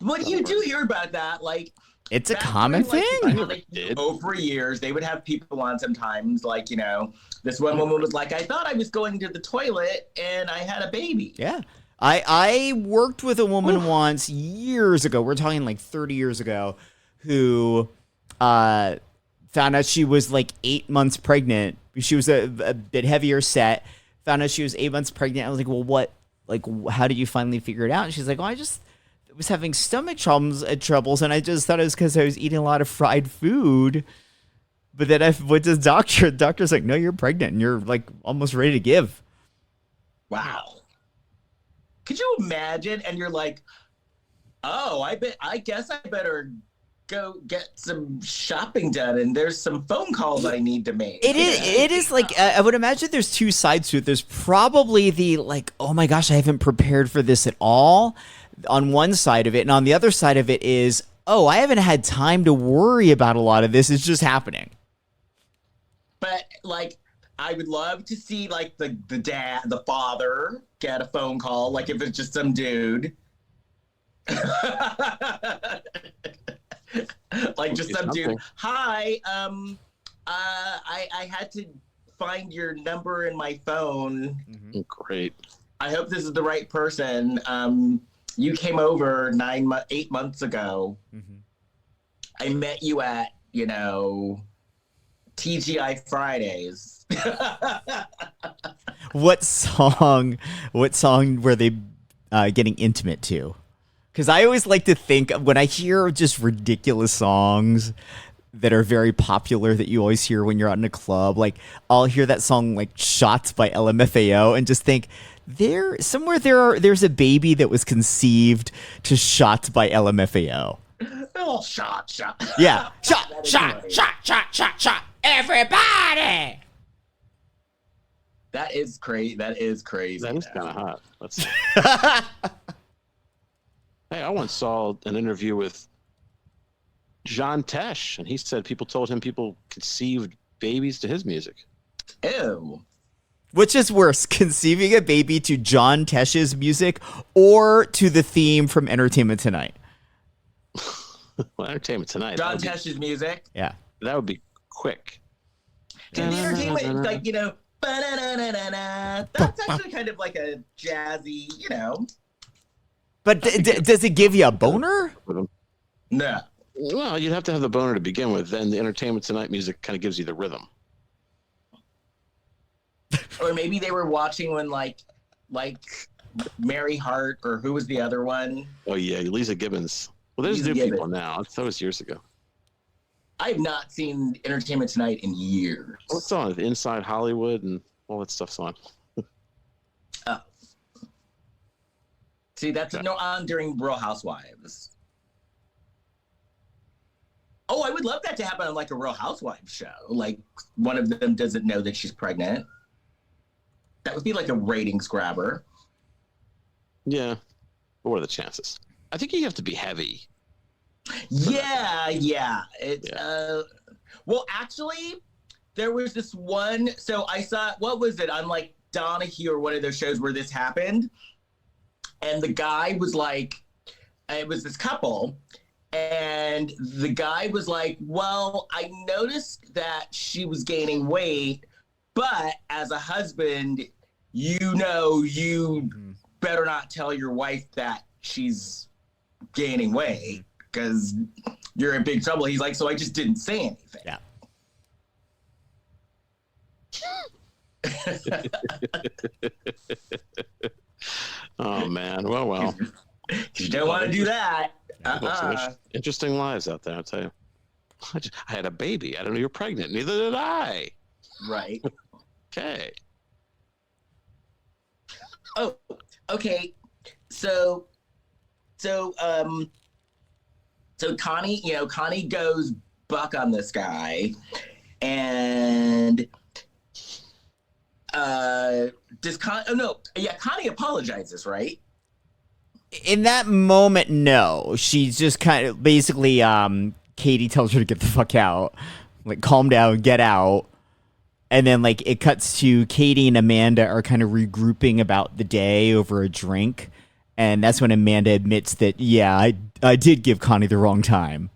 But you do hear about that, like It's a back common when, thing. did. Over years, they would have people on sometimes, like, this one woman was like, I thought I was going to the toilet and I had a baby. Yeah. I worked with a woman once years ago. We're talking like 30 years ago, who found out she was like 8 months pregnant. She was a bit heavier set. Found out she was 8 months pregnant. I was like, well, what? Like, how did you finally figure it out? And she's like, well, I just was having stomach troubles, and I just thought it was because I was eating a lot of fried food. But then I went to the doctor. The doctor's like, no, you're pregnant, and you're like almost ready to give. Wow. Could you imagine? And you're like, oh, I guess I better go get some shopping done, and there's some phone calls I need to make. It is like, I would imagine there's 2 sides to it. There's probably the like, oh my gosh, I haven't prepared for this at all on one side of it. And on the other side of it is, oh, I haven't had time to worry about a lot of this. It's just happening. But like, I would love to see like the dad, the father get a phone call, like if it's just some dude. Like just some dude. Hi, I had to find your number in my phone. Great. I hope this is the right person. You came over 8 months ago. I met you at, TGI Fridays. What song were they getting intimate to? Because I always like to think, when I hear just ridiculous songs that are very popular that you always hear when you're out in a club, like I'll hear that song like Shots by LMFAO and just think, there's a baby that was conceived to Shots by LMFAO. Oh, shot. Yeah. Shot, everybody. That is crazy. That is kind of hot. Let's see. Hey, I once saw an interview with John Tesh, and he said people told him people conceived babies to his music. Ew. Which is worse, conceiving a baby to John Tesh's music or to the theme from Entertainment Tonight? Well, Entertainment Tonight. John Tesh's music. Yeah. That would be quick. And the entertainment, like, ba-da-da-da-da-da. That's actually kind of like a jazzy, But does it give you a boner? No. Well, you'd have to have the boner to begin with. Then the Entertainment Tonight music kind of gives you the rhythm. Or maybe they were watching when like Mary Hart, or who was the other one? Oh yeah, Lisa Gibbons. Well, there's Lisa new Gibbons. people now. That was years ago. I have not seen Entertainment Tonight in years. What's on? Inside Hollywood and all that stuff's on. Oh. See, that's no on during Real Housewives. Oh, I would love that to happen on like a Real Housewives show. Like one of them doesn't know that she's pregnant. That would be like a ratings grabber. Yeah. But what are the chances? I think you have to be heavy. Yeah. Well, actually, there was this one. So I saw, what was it, on like Donahue or one of those shows where this happened, and the guy was like, it was this couple, and the guy was like, well, I noticed that she was gaining weight, but as a husband, you better not tell your wife that she's gaining weight because you're in big trouble. He's like, so I just didn't say anything. Yeah. Oh man. Well. You don't want to do that. Some interesting lives out there, I'll tell you. I had a baby. I don't know you're pregnant. Neither did I. Right. Okay. Oh, okay. So Connie goes buck on this guy, and Connie apologizes, right? In that moment, no. She's just kind of basically Katie tells her to get the fuck out. Like, calm down, get out. And then, like, it cuts to Katie and Amanda are kind of regrouping about the day over a drink. And that's when Amanda admits that, yeah, I did give Connie the wrong time.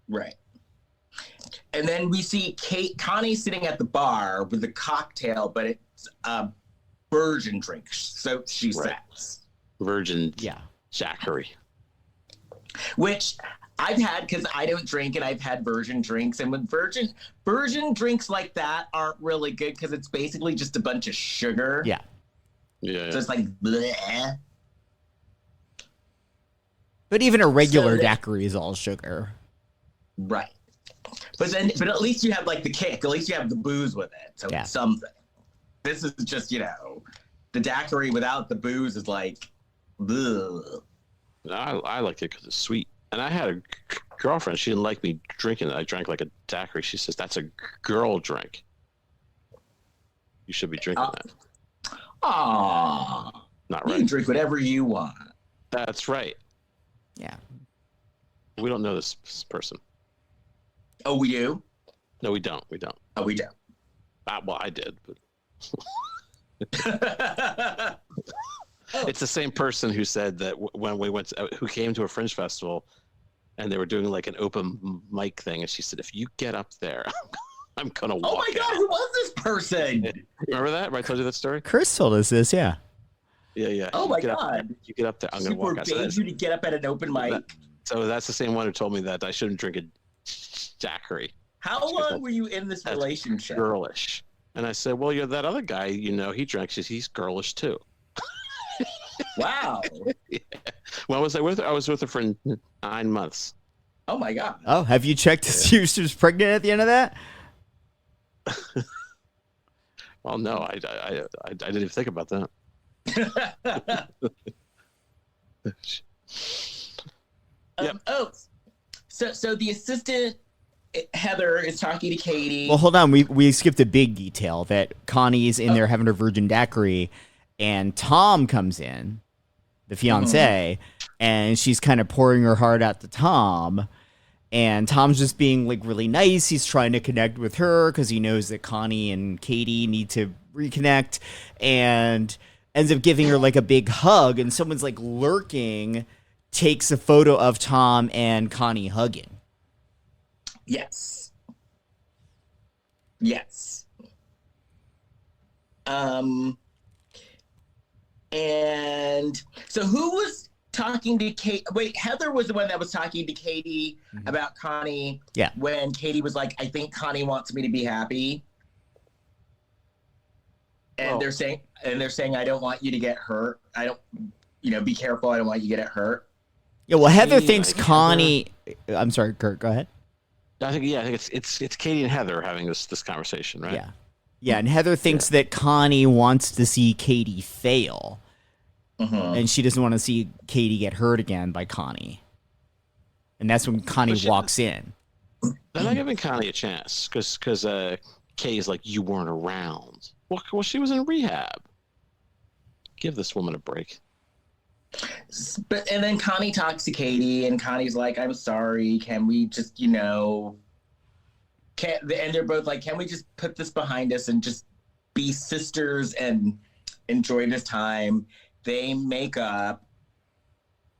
Right. And then we see Connie sitting at the bar with a cocktail, but it's a virgin drink, so she says. Virgin Yeah. Jackery. Which I've had because I don't drink, and I've had virgin drinks. And when virgin drinks like that aren't really good because it's basically just a bunch of sugar. Yeah. Yeah. So it's like bleh. But even a regular daiquiri is all sugar. Right. But at least you have like the kick. At least you have the booze with it. So it's something. This is just, the daiquiri without the booze is like, bleh. I liked it because it's sweet. And I had a girlfriend. She didn't like me drinking it. I drank like a daiquiri. She says, that's a girl drink. You should be drinking that. Aw. Not You right. can drink whatever you want. That's right. Yeah. We don't know this person. Oh, we do? No, we don't. We don't. Oh, we don't. Well, I did, but it's the same person who said that when we went, who came to a Fringe festival, and they were doing like an open mic thing, and she said, "If you get up there, I'm gonna walk." Oh my God, out. who was this person? Remember that? Right? I told you that story. Chris told us this, yeah. Yeah. Oh my You get up there, God. you get up there. I'm She gonna walk out. forbade you to get up at an open mic. So that's the same one who told me that I shouldn't drink a daiquiri. How long were you in this That's relationship? girlish. And I said, well, you're that other guy, he drinks. He's girlish too. Wow. Yeah. Well, was I with her? I was with her for 9 months. Oh my God. Oh, have you checked to see if she was pregnant at the end of that? Well, no, I didn't even think about that. So the assistant Heather is talking to Katie. Well, hold on. We skipped a big detail that Connie's in there having her virgin daiquiri, and Tom comes in, the fiance, and she's kind of pouring her heart out to Tom. And Tom's just being like really nice. He's trying to connect with her because he knows that Connie and Katie need to reconnect, and ends up giving her like a big hug. And someone's like lurking, takes a photo of Tom and Connie hugging. Yes. And so who was talking to Kate. Wait, Heather was the one that was talking to Katie about Connie. Yeah. When Katie was like, I think Connie wants me to be happy. And they're saying, I don't want you to get hurt. I don't, be careful. I don't want you to get hurt. Yeah, well, Heather thinks Connie. I'm sorry, Kurt. Go ahead. I think it's Katie and Heather having this conversation, right? Yeah, yeah, and Heather thinks that Connie wants to see Katie fail, and she doesn't want to see Katie get hurt again by Connie. And that's when Connie walks in. They're not giving Connie a chance because Kay's like, you weren't around. Well, she was in rehab. Give this woman a break. And then Connie talks to Katie, and Connie's like, I'm sorry. Can we just, and they're both like, can we just put this behind us and just be sisters and enjoy this time? They make up.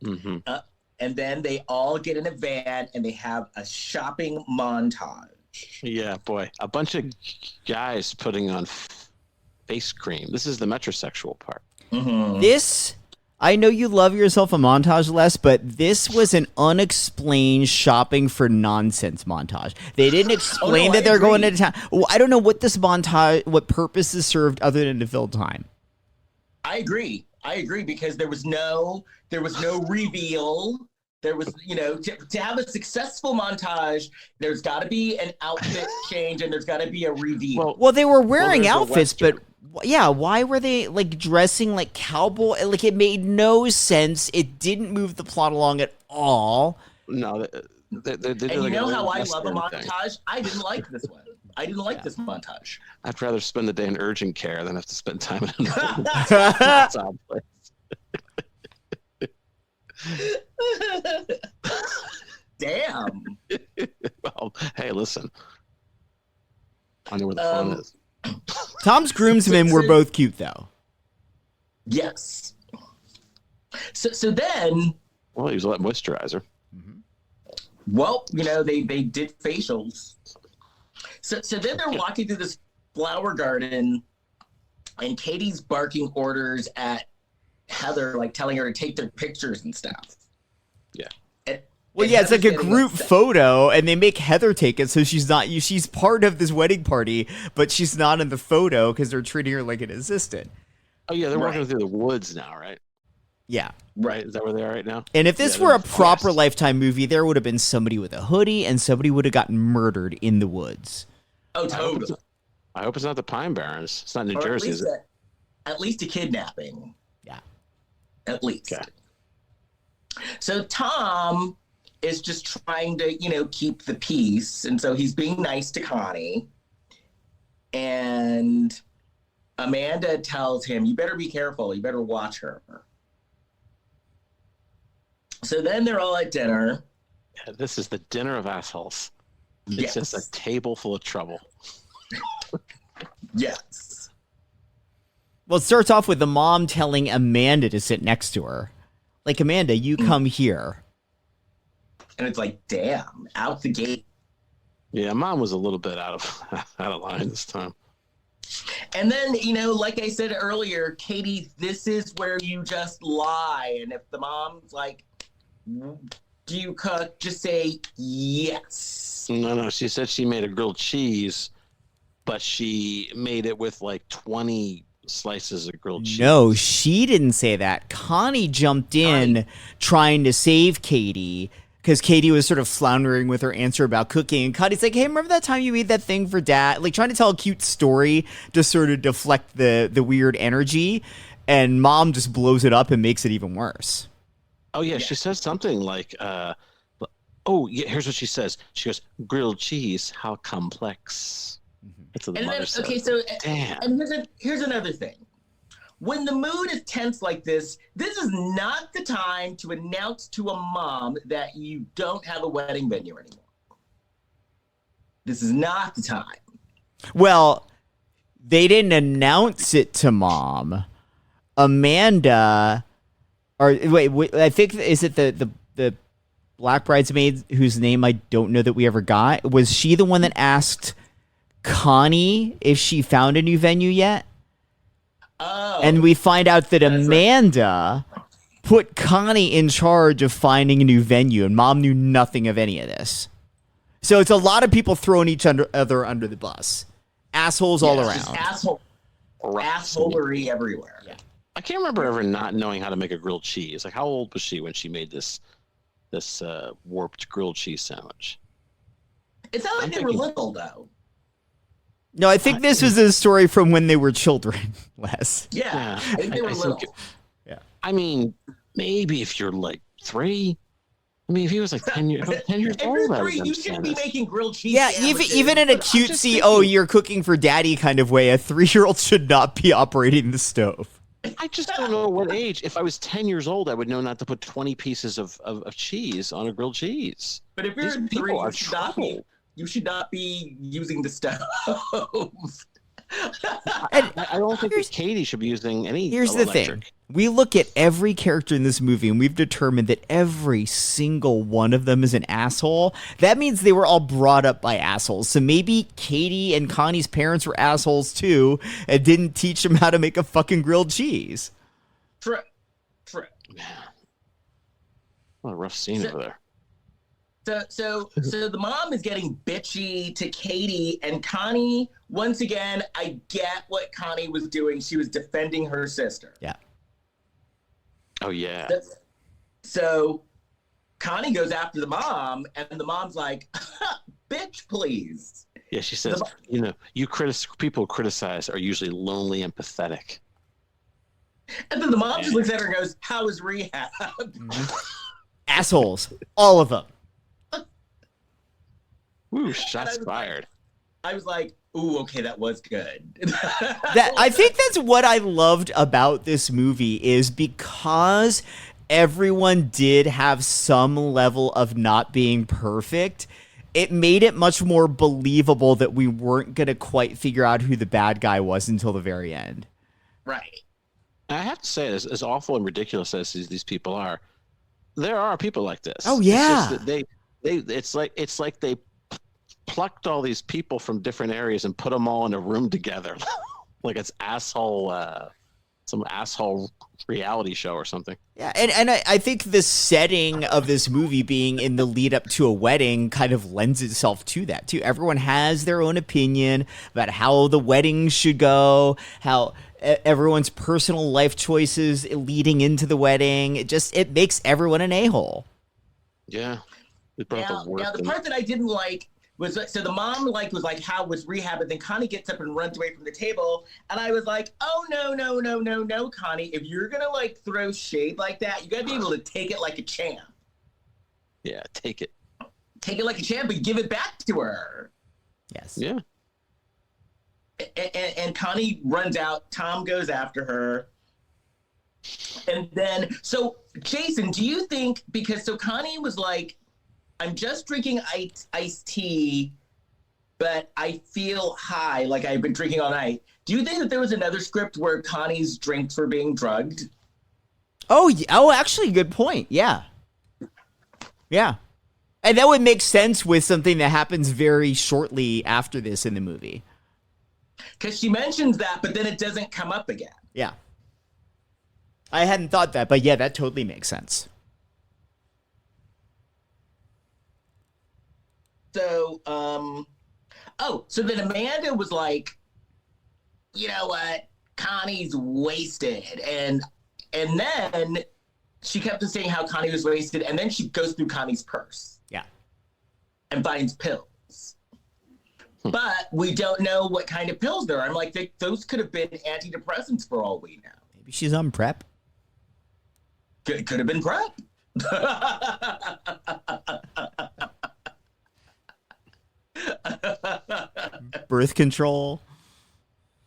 And then they all get in a van and they have a shopping montage. Yeah, boy. A bunch of guys putting on face cream. This is the metrosexual part. This, I know you love yourself a montage, Les, but this was an unexplained shopping for nonsense montage. They didn't explain that they're going into town. Well, I don't know what this montage, what purpose is served other than to fill time. I agree because there was no reveal. There was, to have a successful montage, there's got to be an outfit change and there's got to be a reveal. Well, they were wearing outfits, but yeah, why were they like dressing like cowboy? Like it made no sense. It didn't move the plot along at all. No, they and you know how I love a montage? I didn't like this one. I didn't like this montage. I'd rather spend the day in urgent care than have to spend time in a place. Damn. Well, hey, listen. I know where the fun is. Tom's groomsmen were both cute, though. Yes. So then. Well, he was a lot moisturizer. Well, they did facials. So then they're walking through this flower garden, and Katie's barking orders at Heather, like telling her to take their pictures and stuff. Yeah. Well, yeah, it's like a group photo, and they make Heather take it, so she's part of this wedding party, but she's not in the photo because they're treating her like an assistant. Oh, yeah, they're walking through the woods now, right? Yeah. Right? Is that where they are right now? And if this were a proper Lifetime movie, there would have been somebody with a hoodie, and somebody would have gotten murdered in the woods. Oh, totally. I hope it's not the Pine Barrens. It's not New Jersey, is it? At least a kidnapping. Yeah. At least. Okay. So Tom is just trying to, keep the peace. And so he's being nice to Connie. And Amanda tells him, you better be careful. You better watch her. So then they're all at dinner. Yeah, this is the dinner of assholes. It's just a table full of trouble. Yes. Well, it starts off with the mom telling Amanda to sit next to her. Like, Amanda, you come here. And it's like, damn, out the gate. Yeah, mom was a little bit out of line this time. And then, like I said earlier, Katie, this is where you just lie. And if the mom's like, do you cook? Just say yes. No. She said she made a grilled cheese, but she made it with like 20 slices of grilled cheese. No, she didn't say that. Connie jumped in trying to save Katie because Katie was sort of floundering with her answer about cooking. And Connie's like, hey, remember that time you made that thing for Dad? Like trying to tell a cute story to sort of deflect the weird energy. And Mom just blows it up and makes it even worse. Oh, yeah. She says something like, here's what she says. She goes, grilled cheese, how complex. That's what the mother says. Okay, so damn. And here's another thing. When the mood is tense like this is not the time to announce to a mom that you don't have a wedding venue anymore. This is not the time. Well, they didn't announce it to Mom. Amanda, I think, is it the Blac Bridesmaid whose name I don't know that we ever got? Was she the one that asked Connie if she found a new venue yet? Oh. And we find out that Amanda put Connie in charge of finding a new venue, and Mom knew nothing of any of this. So it's a lot of people throwing each other under the bus. Assholes all around. Just assholery everywhere. Yeah. I can't remember ever not knowing how to make a grilled cheese. Like, how old was she when she made this warped grilled cheese sandwich? It's not like they were little, though. No, I think this was a story from when they were children, Les. Yeah. I think they were little. I mean, maybe if you're like 3. I mean, if he was like 10 years If old, you're I 3, would you shouldn't be understand this. making grilled cheese Yeah, sandwiches. even in a cutesy, you're cooking for daddy kind of way, a 3-year-old should not be operating the stove. I just don't know what age. If I was 10 years old, I would know not to put 20 pieces of cheese on a grilled cheese. But if you're These people 3, are you should not be using the stove. And I don't think that Katie should be using any here's the electric. thing. We look at every character in this movie, and we've determined that every single one of them is an asshole. That means they were all brought up by assholes. So maybe Katie and Connie's parents were assholes too, and didn't teach them how to make a fucking grilled cheese. True. Man, what a rough scene over there. So the mom is getting bitchy to Katie, and Connie, once again, I get what Connie was doing. She was defending her sister. Yeah. Oh yeah. So Connie goes after the mom, and the mom's like, bitch, please. Yeah, she says, people criticize are usually lonely and pathetic. And then the mom just looks at her and goes, how is rehab? Assholes. All of them. Ooh, shots fired. I was like, ooh, okay, that was good. I think that's what I loved about this movie is because everyone did have some level of not being perfect, it made it much more believable that we weren't going to quite figure out who the bad guy was until the very end. Right. I have to say, as awful and ridiculous as these people are, there are people like this. Oh, yeah. It's just that it's like they plucked all these people from different areas and put them all in a room together, like it's some asshole reality show or something. Yeah, and I think the setting of this movie being in the lead up to a wedding kind of lends itself to that too. Everyone has their own opinion about how the wedding should go, how everyone's personal life choices leading into the wedding. It makes everyone an a-hole. Yeah. Now the part that I didn't like was, so the mom was like, how was rehab? And then Connie gets up and runs away from the table. And I was like, oh, no, Connie. If you're going to throw shade like that, you got to be able to take it like a champ. Yeah, take it. Take it like a champ and give it back to her. Yes. Yeah. And Connie runs out. Tom goes after her. And then, so Jason, do you think, so Connie was like, I'm just drinking iced tea, but I feel high, like I've been drinking all night. Do you think that there was another script where Connie's drinks were being drugged? Oh, actually, good point. Yeah. Yeah. And that would make sense with something that happens very shortly after this in the movie. Because she mentions that, but then it doesn't come up again. Yeah. I hadn't thought that, but yeah, that totally makes sense. So, so then Amanda was like, you know what, Connie's wasted. And then she kept on saying how Connie was wasted. And then she goes through Connie's purse. Yeah. And finds pills. But we don't know what kind of pills there are. I'm like, those could have been antidepressants for all we know. Maybe she's on prep. Could have been prep. Birth control.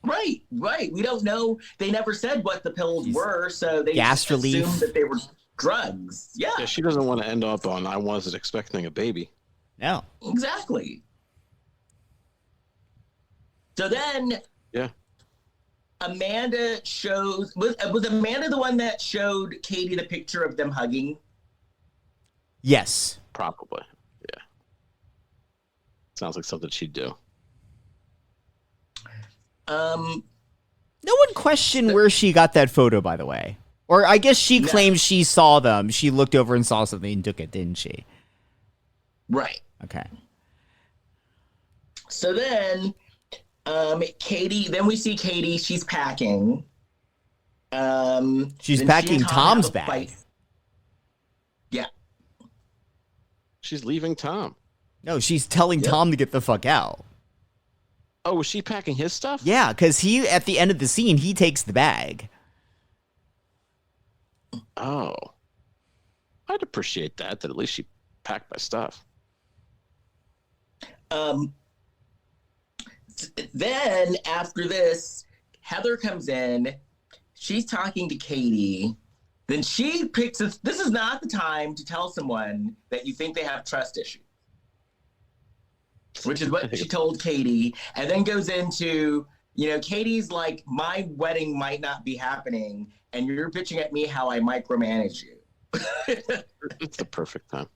Right. We don't know. They never said what the pills were, so they gas relief. assumed that they were drugs. Yeah, she doesn't want to end up on I wasn't expecting a baby. No. Exactly. So then, yeah, Amanda shows was Amanda the one that showed Katie the picture of them hugging? Yes, probably. Yeah, sounds like something she'd do. No one questioned where she got that photo, by the way. Or I guess she No. claims she saw them. She looked over and saw something and took it, didn't she? Right. Okay. So then, Katie. Then we see Katie. She's packing. She's then packing she and Tom Tom's have a bag. fight. Yeah. She's leaving Tom. No, she's telling Yep. Tom to get the fuck out. Oh, was she packing his stuff? Yeah, because he, at the end of the scene, he takes the bag. Oh. I'd appreciate that at least she packed my stuff. Then after this, Heather comes in. She's talking to Katie. Then she picks this. This is not the time to tell someone that you think they have trust issues, which is what she told Katie. And then goes into, Katie's like, my wedding might not be happening, and you're bitching at me how I micromanage you. It's the perfect time.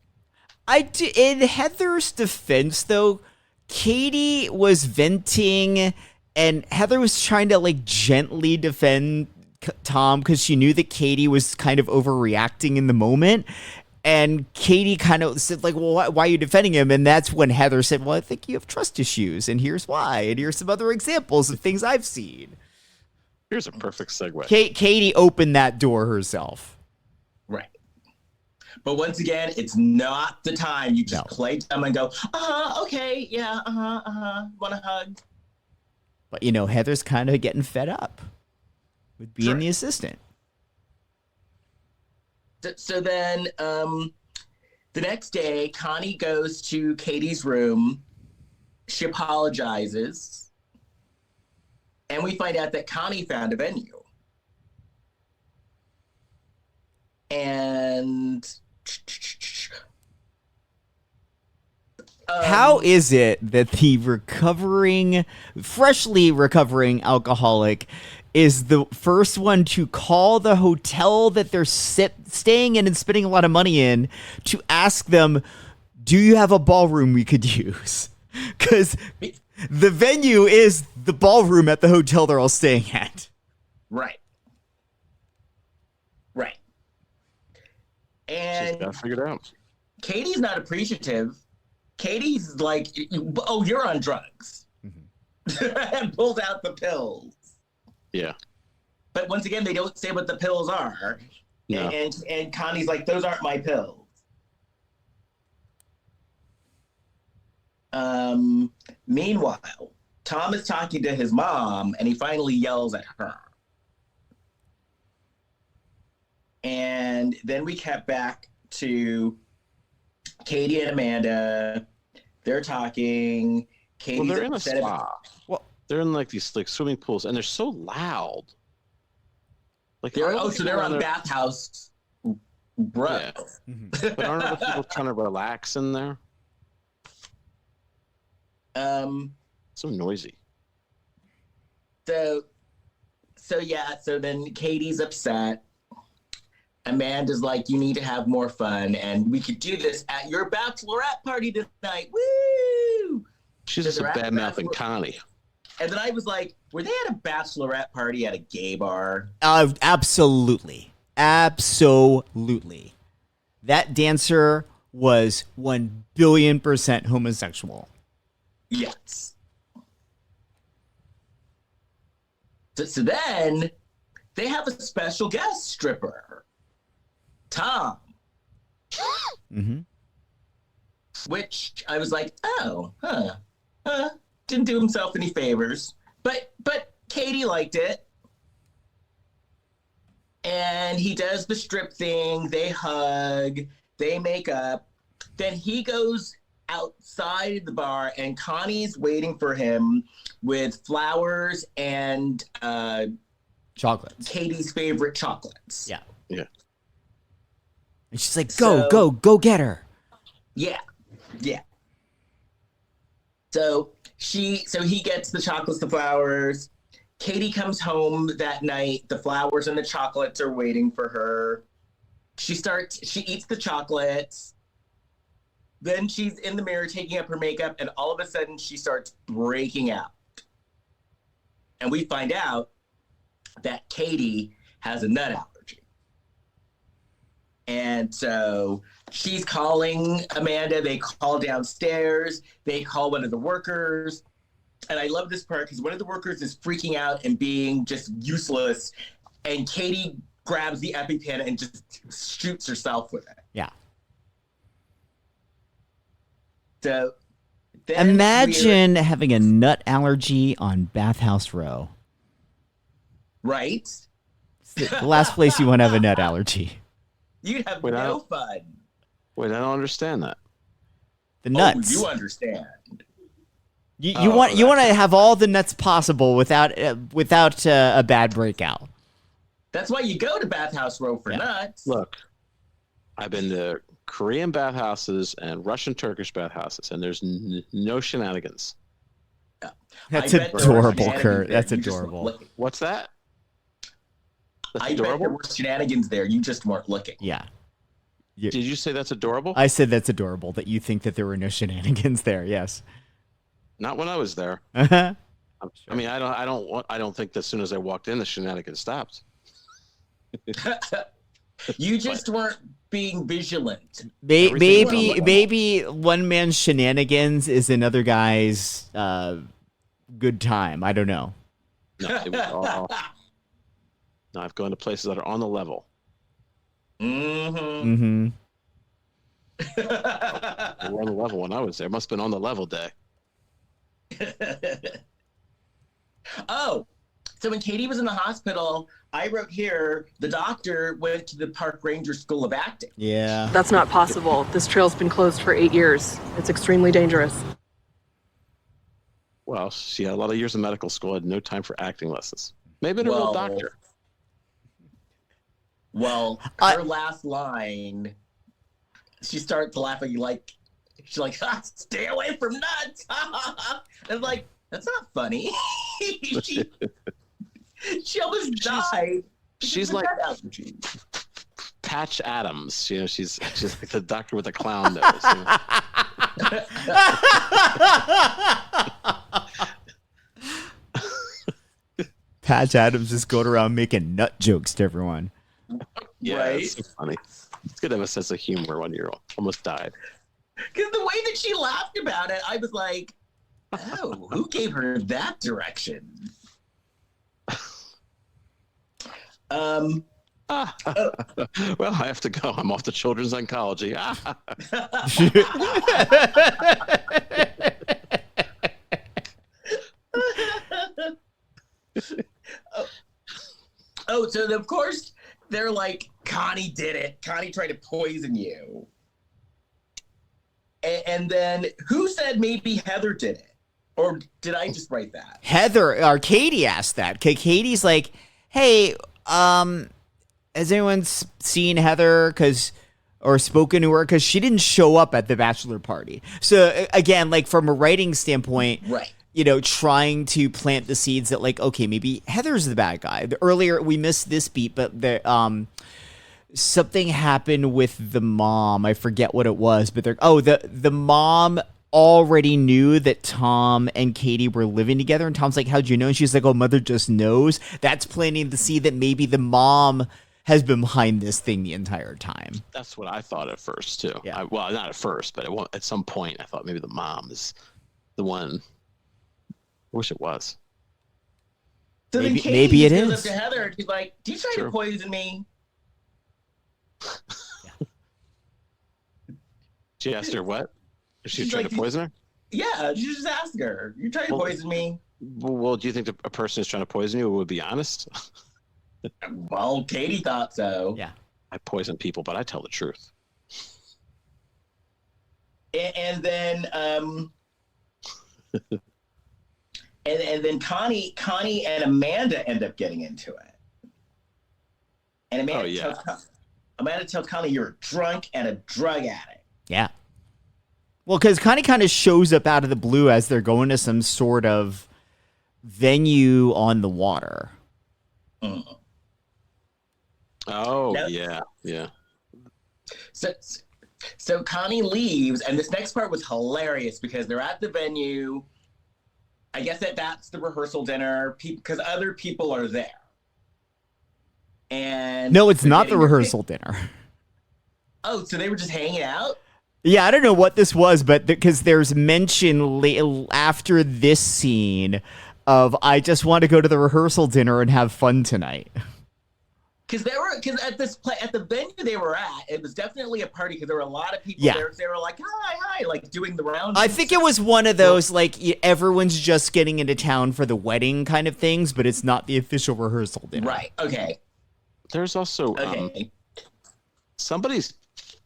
In Heather's defense, though, Katie was venting, and Heather was trying to like gently defend Tom because she knew that Katie was kind of overreacting in the moment. And Katie kind of said, like, well, why are you defending him? And that's when Heather said, well, I think you have trust issues, and here's why. And here's some other examples of things I've seen. Here's a perfect segue. Katie opened that door herself. Right. But once again, it's not the time. You just play dumb and go, okay, yeah, want a hug? But, Heather's kind of getting fed up with being the assistant. So then the next day, Connie goes to Katie's room. She apologizes. And we find out that Connie found a venue. And how is it that the freshly recovering alcoholic is the first one to call the hotel that they're staying in and spending a lot of money in to ask them, do you have a ballroom we could use? Because the venue is the ballroom at the hotel they're all staying at. Right. And she's got it figured out. Katie's not appreciative. Katie's like, oh, you're on drugs. And pulls out the pills. Yeah. But once again, they don't say what the pills are. No. And Connie's like, those aren't my pills. Meanwhile, Tom is talking to his mom, and he finally yells at her. And then we cut back to Katie and Amanda. They're talking. Katie's Well, they're in a upset spa. Well, they're in like these like swimming pools, and they're so loud. Like They're aren't so they're on there- Bathhouse, bro. Yeah. But aren't other people trying to relax in there? So noisy. So then Katie's upset. Amanda's like, you need to have more fun, and we could do this at your bachelorette party tonight. Woo! She's So just a they're at bad the mouthing Connie. And then I was like, were they at a bachelorette party at a gay bar? Absolutely. Absolutely. That dancer was 1 billion% homosexual. Yes. So then they have a special guest stripper, Tom. Mm-hmm. Which I was like, didn't do himself any favors, but Katie liked it, and he does the strip thing. They hug, they make up. Then he goes outside the bar, and Connie's waiting for him with flowers and Chocolates. Katie's favorite chocolates. Yeah. Yeah. And she's like, So- go get her. Yeah. So he gets the chocolates, the flowers. Katie comes home that night. The flowers and the chocolates are waiting for her. She eats the chocolates. Then she's in the mirror taking up her makeup, and all of a sudden she starts breaking out. And we find out that Katie has a nut allergy. And so she's calling Amanda. They call downstairs. They call one of the workers. And I love this part because one of the workers is freaking out and being just useless. And Katie grabs the EpiPen and just shoots herself with it. Yeah. So then Imagine having a nut allergy on Bathhouse Row. Right? It's the last place you want to have a nut allergy. You'd have Wait, no fun. Wait, I don't understand that. The nuts. Oh, you understand. You want to have all the nuts possible without a bad breakout. That's why you go to Bathhouse Row for nuts. Look, I've been to Korean bathhouses and Russian Turkish bathhouses, and there's no shenanigans. That's I bet there were adorable, shenanigans Kurt. there. That's You just adorable. weren't looking. What's that? That's I bet there adorable? were shenanigans there. You just weren't looking. Yeah. Did you say that's adorable? I said that's adorable that you think that there were no shenanigans there. Yes. Not when I was there. Uh-huh. I mean, I don't think that as soon as I walked in, the shenanigans stopped. You just weren't being vigilant. Maybe one man's shenanigans is another guy's good time. I don't know. No, it was all. No, I've gone to places that are on the level. Mm-hmm. Mm-hmm. They were on the level when I was there. It must have been on the level day. Oh, so when Katie was in the hospital, I wrote here, the doctor went to the Park Ranger School of Acting. Yeah. That's not possible. This trail's been closed for 8 years. It's extremely dangerous. Well, she had a lot of years of medical school, had no time for acting lessons. Maybe a real doctor. Well, her last line, she starts laughing like, she's like, stay away from nuts. And like, that's not funny. she almost died. She's like Patch Adams. You know, she's like the doctor with the clown nose. You know? Patch Adams just going around making nut jokes to everyone. Yeah, Right? it's so funny. It's good to have a sense of humor when you're almost died. Because the way that she laughed about it, I was like, oh, who gave her that direction? Well, I have to go. I'm off to children's oncology. Oh, so of course they're like, Connie did it. Connie tried to poison you. And then who said maybe Heather did it? Or did I just write that? Heather or Katie asked that. Katie's like, hey, has anyone seen Heather or spoken to her? Because she didn't show up at the bachelor party. So again, like from a writing standpoint, Right. You know, trying to plant the seeds that like, okay, maybe Heather's the bad guy. Earlier we missed this beat, but something happened with the mom. I forget what it was, but the mom already knew that Tom and Katie were living together, and Tom's like, how'd you know? And she's like, oh, mother just knows. That's planting the seed that maybe the mom has been behind this thing the entire time. That's what I thought at first too. Yeah. Well, not at first, but at some point I thought maybe the mom is the one. I wish it was. So then Katie maybe it goes is. up to Heather and she's like, do you try to poison me? She asked her what? Is she She's trying like, to poison her? Yeah, you just ask her. You try to poison me? Well, do you think a person is trying to poison you would be honest? Well, Katie thought so. Yeah. I poison people, but I tell the truth. And then and then Connie and Amanda end up getting into it. And Amanda tells Connie, you're a drunk and a drug addict. Yeah. Well, because Connie kind of shows up out of the blue as they're going to some sort of venue on the water. Mm. Oh, Nope. yeah. So Connie leaves, and this next part was hilarious because they're at the venue. I guess that's the rehearsal dinner because other people are there. And No, it's they're not the getting their rehearsal dinner. Oh, so they were just hanging out? Yeah, I don't know what this was, but because there's mention after this scene of I just want to go to the rehearsal dinner and have fun tonight. Because at the venue they were at, it was definitely a party because there were a lot of people Yeah. there. They were like, hi, like doing the rounds. I and think stuff. it was one of those like everyone's just getting into town for the wedding kind of things, but it's not the official rehearsal dinner. Right. Okay. There's also Okay. somebody's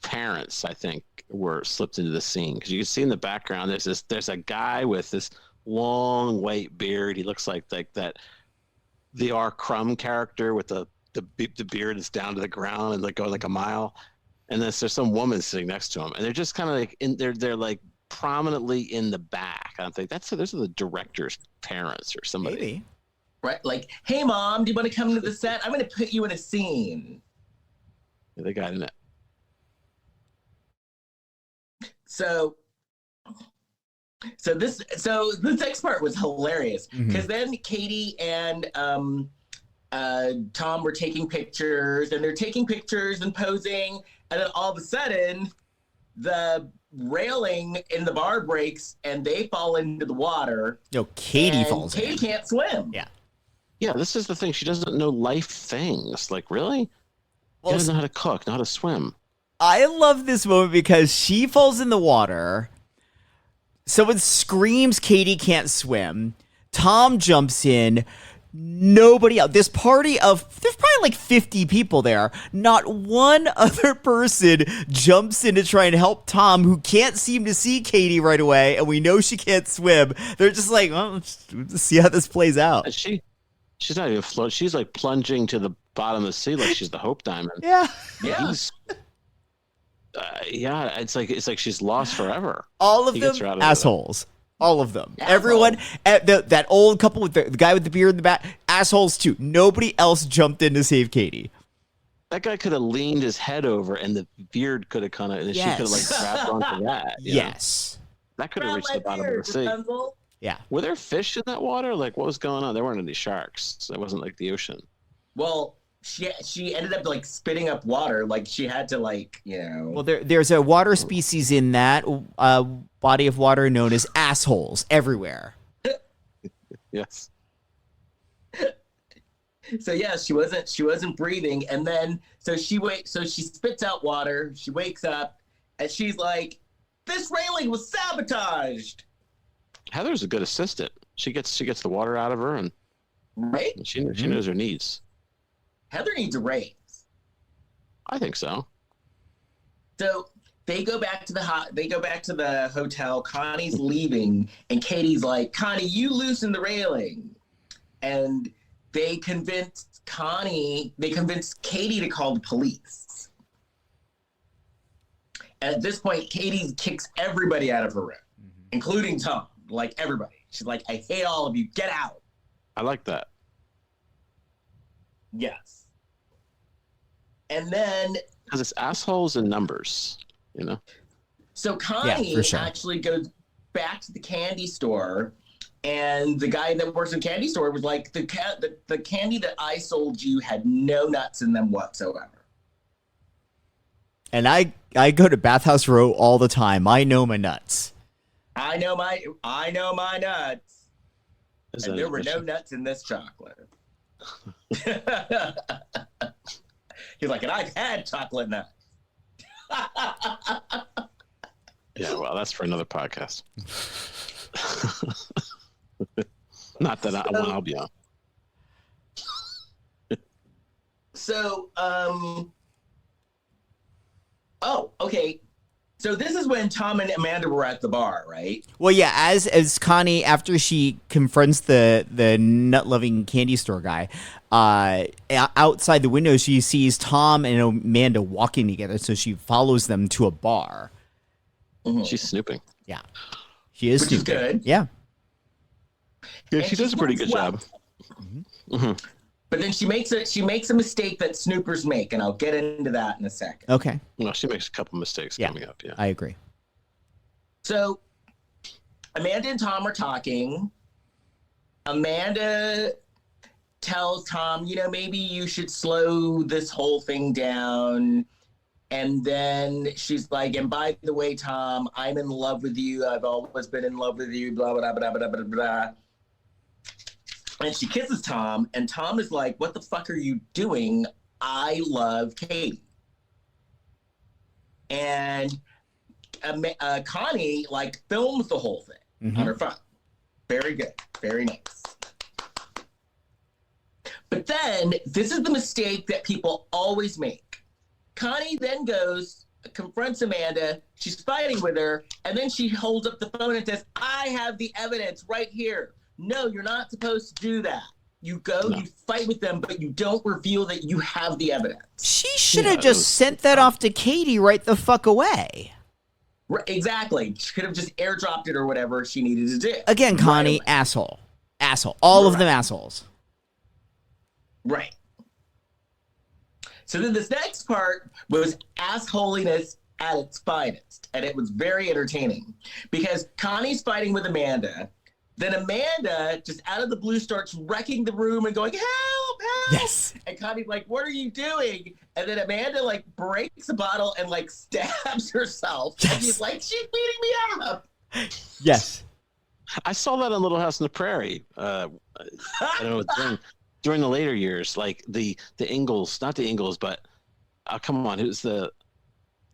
parents, I think, were slipped into the scene because you can see in the background there's a guy with this long white beard. He looks like that the R. Crumb character with the beard is down to the ground and like going like a mile. And then there's some woman sitting next to him, and they're just kind of like they're like prominently in the back. I think those are the director's parents or somebody. Maybe. Right. Like, hey, Mom, do you want to come to the set? I'm going to put you in a scene. Yeah, they got in it. So this next part was hilarious because then Katie and Tom were taking pictures, and they're taking pictures and posing, and then all of a sudden the railing in the bar breaks and they fall into the water. No, Katie and falls Katie in. can't swim. Yeah. Yeah, this is the thing. She doesn't know life things. Like, really? Well, She doesn't know how to cook, know how to swim. I love this moment because she falls in the water. Someone screams Katie can't swim. Tom jumps in. Nobody else. This party of, there's probably like 50 people there. Not one other person jumps in to try and help Tom, who can't seem to see Katie right away, and we know she can't swim. They're just like, well, let's see how this plays out. And she's not even floating. She's like plunging to the bottom of the sea like she's the Hope Diamond. Yeah. Yeah. Yeah, it's like she's lost forever. All of He them gets her out of there. assholes. All of them. Assholes. Everyone, that old couple with the guy with the beard in the back, assholes too. Nobody else jumped in to save Katie. That guy could have leaned his head over, and the beard could have kind of, and she could have like grabbed onto that. you know? Yes. That could have reached the bottom of the sea. Rapunzel. Yeah. Were there fish in that water? Like, what was going on? There weren't any sharks. So it wasn't like the ocean. Well, she ended up like spitting up water. Like she had to like, Well, there's a water species in that body of water known as assholes everywhere. Yes. So yeah, she wasn't breathing, and then so she spits out water. She wakes up, and she's like, "This railing was sabotaged." Heather's a good assistant. She gets the water out of her, and Right? she knows her needs. Heather needs a raise. I think so. So they go back to the hotel. Connie's leaving, and Katie's like, "Connie, you loosen the railing," and they convinced Katie to call the police. And at this point, Katie kicks everybody out of her room, including Tom. Like everybody. She's like, "I hate all of you. Get out." I like that. Yes. And then Because it's assholes in numbers, you know? so Connie for sure. actually goes back to the candy store, and the guy that works in the candy store was like, the candy that I sold you had no nuts in them whatsoever. And I go to Bathhouse Row all the time. I know my nuts. I know my nuts. Is And that there were no efficient? nuts in this chocolate. He's like, and I've had chocolate nuts. Yeah, well, that's for another podcast. Not that I'll be on. So, oh, okay. So this is when Tom and Amanda were at the bar, right? Well, yeah, as Connie, after she confronts the nut-loving candy store guy, outside the window, she sees Tom and Amanda walking together, so she follows them to a bar. She's snooping. Yeah. She is Which is stupid. good. Yeah. Yeah, And she she does a pretty snoopes good well. job. But then she makes a mistake that snoopers make, and I'll get into that in a second. Okay. Well, she makes a couple mistakes Yeah. coming up. Yeah. I agree. So Amanda and Tom are talking. Amanda tells Tom, maybe you should slow this whole thing down. And then she's like, and by the way, Tom, I'm in love with you. I've always been in love with you, blah, blah, blah, blah, blah, blah. And she kisses Tom, and Tom is like, what the fuck are you doing? I love Katie. And Connie, like, films the whole thing on her phone. Very good. Very nice. But then, this is the mistake that people always make. Connie then goes, confronts Amanda, she's fighting with her, and then she holds up the phone and says, I have the evidence right here. No, you're not supposed to do that. You go, you fight with them, but you don't reveal that you have the evidence. She should have just sent that off to Katie right the fuck away. Right, exactly. She could have just airdropped it or whatever she needed to do. Again, Connie, asshole. Asshole. All of them assholes. Right. So then this next part was assholiness at its finest. And it was very entertaining because Connie's fighting with Amanda. Then Amanda, just out of the blue, starts wrecking the room and going, help, help. Yes. And Connie's like, what are you doing? And then Amanda, like, breaks a bottle and, like, stabs herself. Yes. And she's like, she's beating me up. Yes. I saw that on Little House on the Prairie. I don't know, during the later years, like the Ingalls, not the Ingalls, but come on, who's the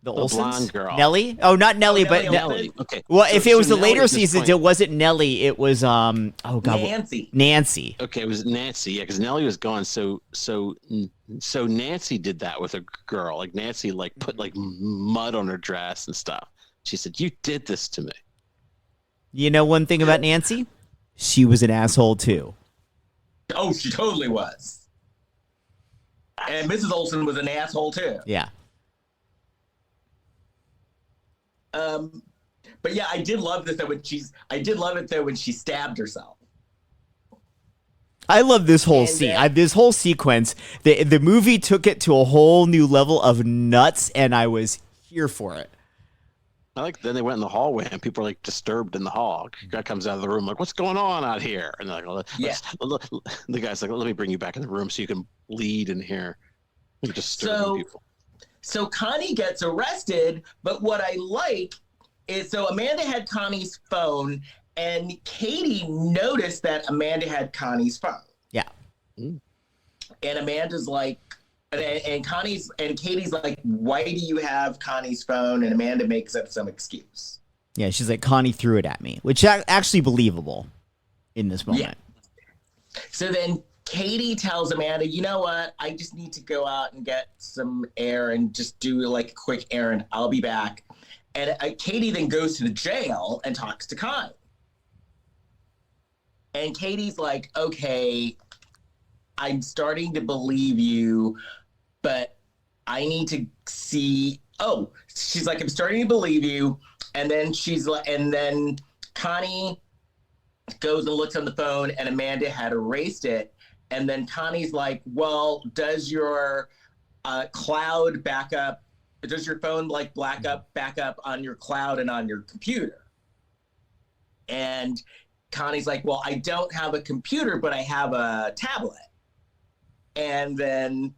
Olsens? blonde girl? Nellie? Oh, not Nellie, but Nellie. Okay. Well, if it was the Nellie later at this seasons, point- it wasn't Nellie. It was Nancy. Nancy. Okay, it was Nancy. Yeah, because Nellie was gone. So Nancy did that with a girl. Like Nancy, like put like mud on her dress and stuff. She said, "You did this to me." You know one thing about Nancy? She was an asshole too. Oh, she totally was. And Mrs. Olsen was an asshole too. Yeah. But yeah, I did love this though when she stabbed herself. I love this whole scene. This whole sequence. The movie took it to a whole new level of nuts, and I was here for it. I like. Then they went in the hallway, and people are like disturbed in the hall. Guy comes out of the room like, "What's going on out here?" And they're like, the guy's like, "Let me bring you back in the room so you can bleed in here." You're disturbing people. So Connie gets arrested, but what I like is, so Amanda had Connie's phone, and Katie noticed that Amanda had Connie's phone. Yeah. And Amanda's like, and Katie's like, why do you have Connie's phone? And Amanda makes up some excuse. Yeah, she's like, Connie threw it at me, which is actually believable in this moment. Yeah. So then Katie tells Amanda, you know what? I just need to go out and get some air and just do like a quick errand. I'll be back. And Katie then goes to the jail and talks to Connie. And Katie's like, okay, I'm starting to believe you, but I need to see. Oh, she's like, I'm starting to believe you. And then then Connie goes and looks on the phone, and Amanda had erased it. And then Connie's like, well, does your cloud backup, does your phone like back up on your cloud and on your computer? And Connie's like, well, I don't have a computer, but I have a tablet. And then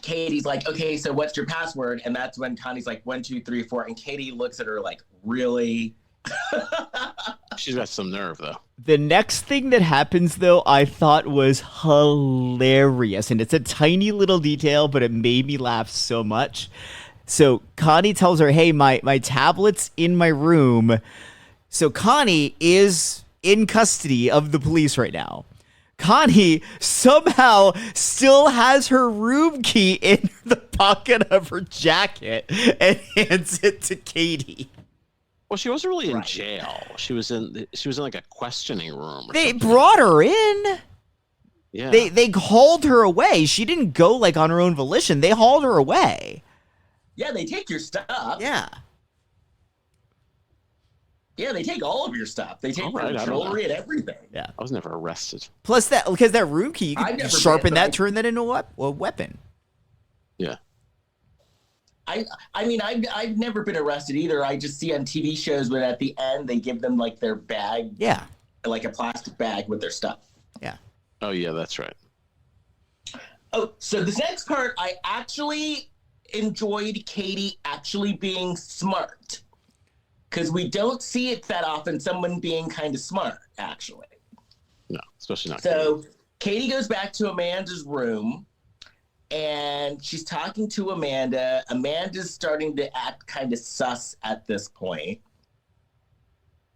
Katie's like, okay, so what's your password? And that's when Connie's like, 1, 2, 3, 4. And Katie looks at her like, really? She's got some nerve, though. The next thing that happens, though, I thought was hilarious. And it's a tiny little detail, but it made me laugh so much. So Connie tells her, hey, my tablet's in my room. So Connie is in custody of the police right now. Connie somehow still has her room key in the pocket of her jacket and hands it to Katie. Well, she wasn't really in jail. She was in like a questioning room. They something. brought her in. Yeah. They hauled her away. She didn't go like on her own volition. They hauled her away. Yeah, they take your stuff. Yeah. Yeah, they take all of your stuff. They take your jewelry and everything. Yeah. I was never arrested. Plus that, because that room key, you I've can never sharpen been, that, but turn that into a weapon. Yeah. I mean, I've never been arrested either. I just see on TV shows when at the end they give them like their bag. Yeah. Like a plastic bag with their stuff. Yeah. Oh, yeah, that's right. Oh, so this next part, I actually enjoyed Katie actually being smart, because we don't see it that often, someone being kind of smart, actually. No, especially not. So Katie goes back to Amanda's room, and she's talking to Amanda. Amanda's starting to act kind of sus at this point.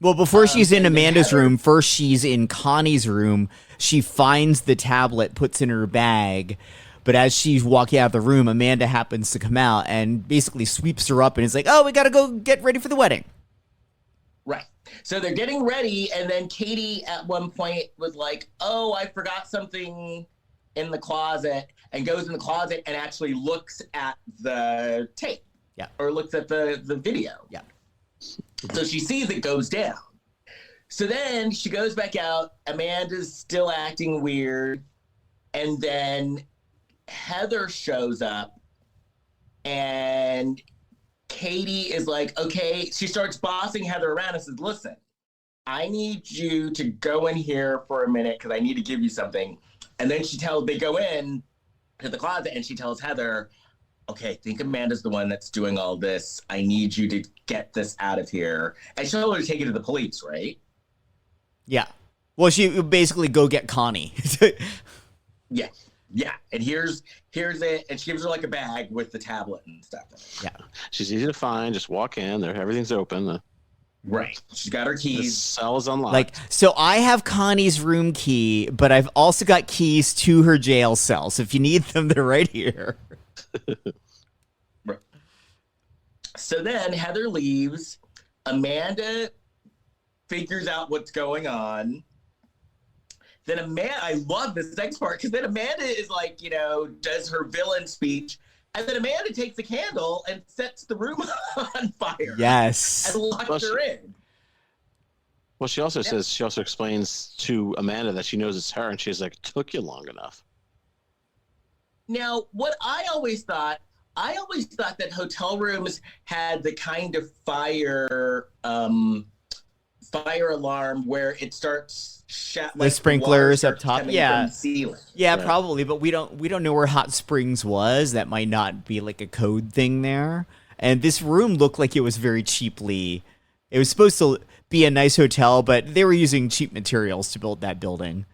Well, before she's in and then Amanda's Heather- room, first she's in Connie's room. She finds the tablet, puts in her bag. But as she's walking out of the room, Amanda happens to come out and basically sweeps her up and is like, oh, we got to go get ready for the wedding. Right. So they're getting ready, and then Katie at one point was like, oh, I forgot something in the closet, and goes in the closet and actually looks at the tape. Yeah. Or looks at the video. Yeah. So she sees it goes down. So then she goes back out. Amanda's still acting weird. And then Heather shows up, and Katie is like, okay, she starts bossing Heather around and says, listen, I need you to go in here for a minute because I need to give you something. And then they go in to the closet, and she tells Heather, okay, I think Amanda's the one that's doing all this. I need you to get this out of here. And she'll her to take it to the police, right? Yeah. Well, she basically go get Connie. Yeah. Yeah. And here's it. And she gives her like a bag with the tablet and stuff in it. Yeah. She's easy to find. Just walk in. There, everything's open. Right. She's got her The keys. cell is unlocked. Like, so I have Connie's room key, but I've also got keys to her jail cell. So if you need them, they're right here. Right. So then Heather leaves. Amanda figures out what's going on. Then Amanda, I love this next part, because then Amanda is like, does her villain speech. And then Amanda takes a candle and sets the room on fire. Yes. And locks her in. Well, she also says, she also explains to Amanda that she knows it's her, and she's like, it took you long enough. Now, what I always thought that hotel rooms had the kind of fire alarm where it starts The sprinklers water up top. coming Yeah. from the ceiling. Yeah, Right. probably, but we don't know where Hot Springs was. That might not be like a code thing there. And this room looked like it was very cheaply. It was supposed to be a nice hotel, but they were using cheap materials to build that building.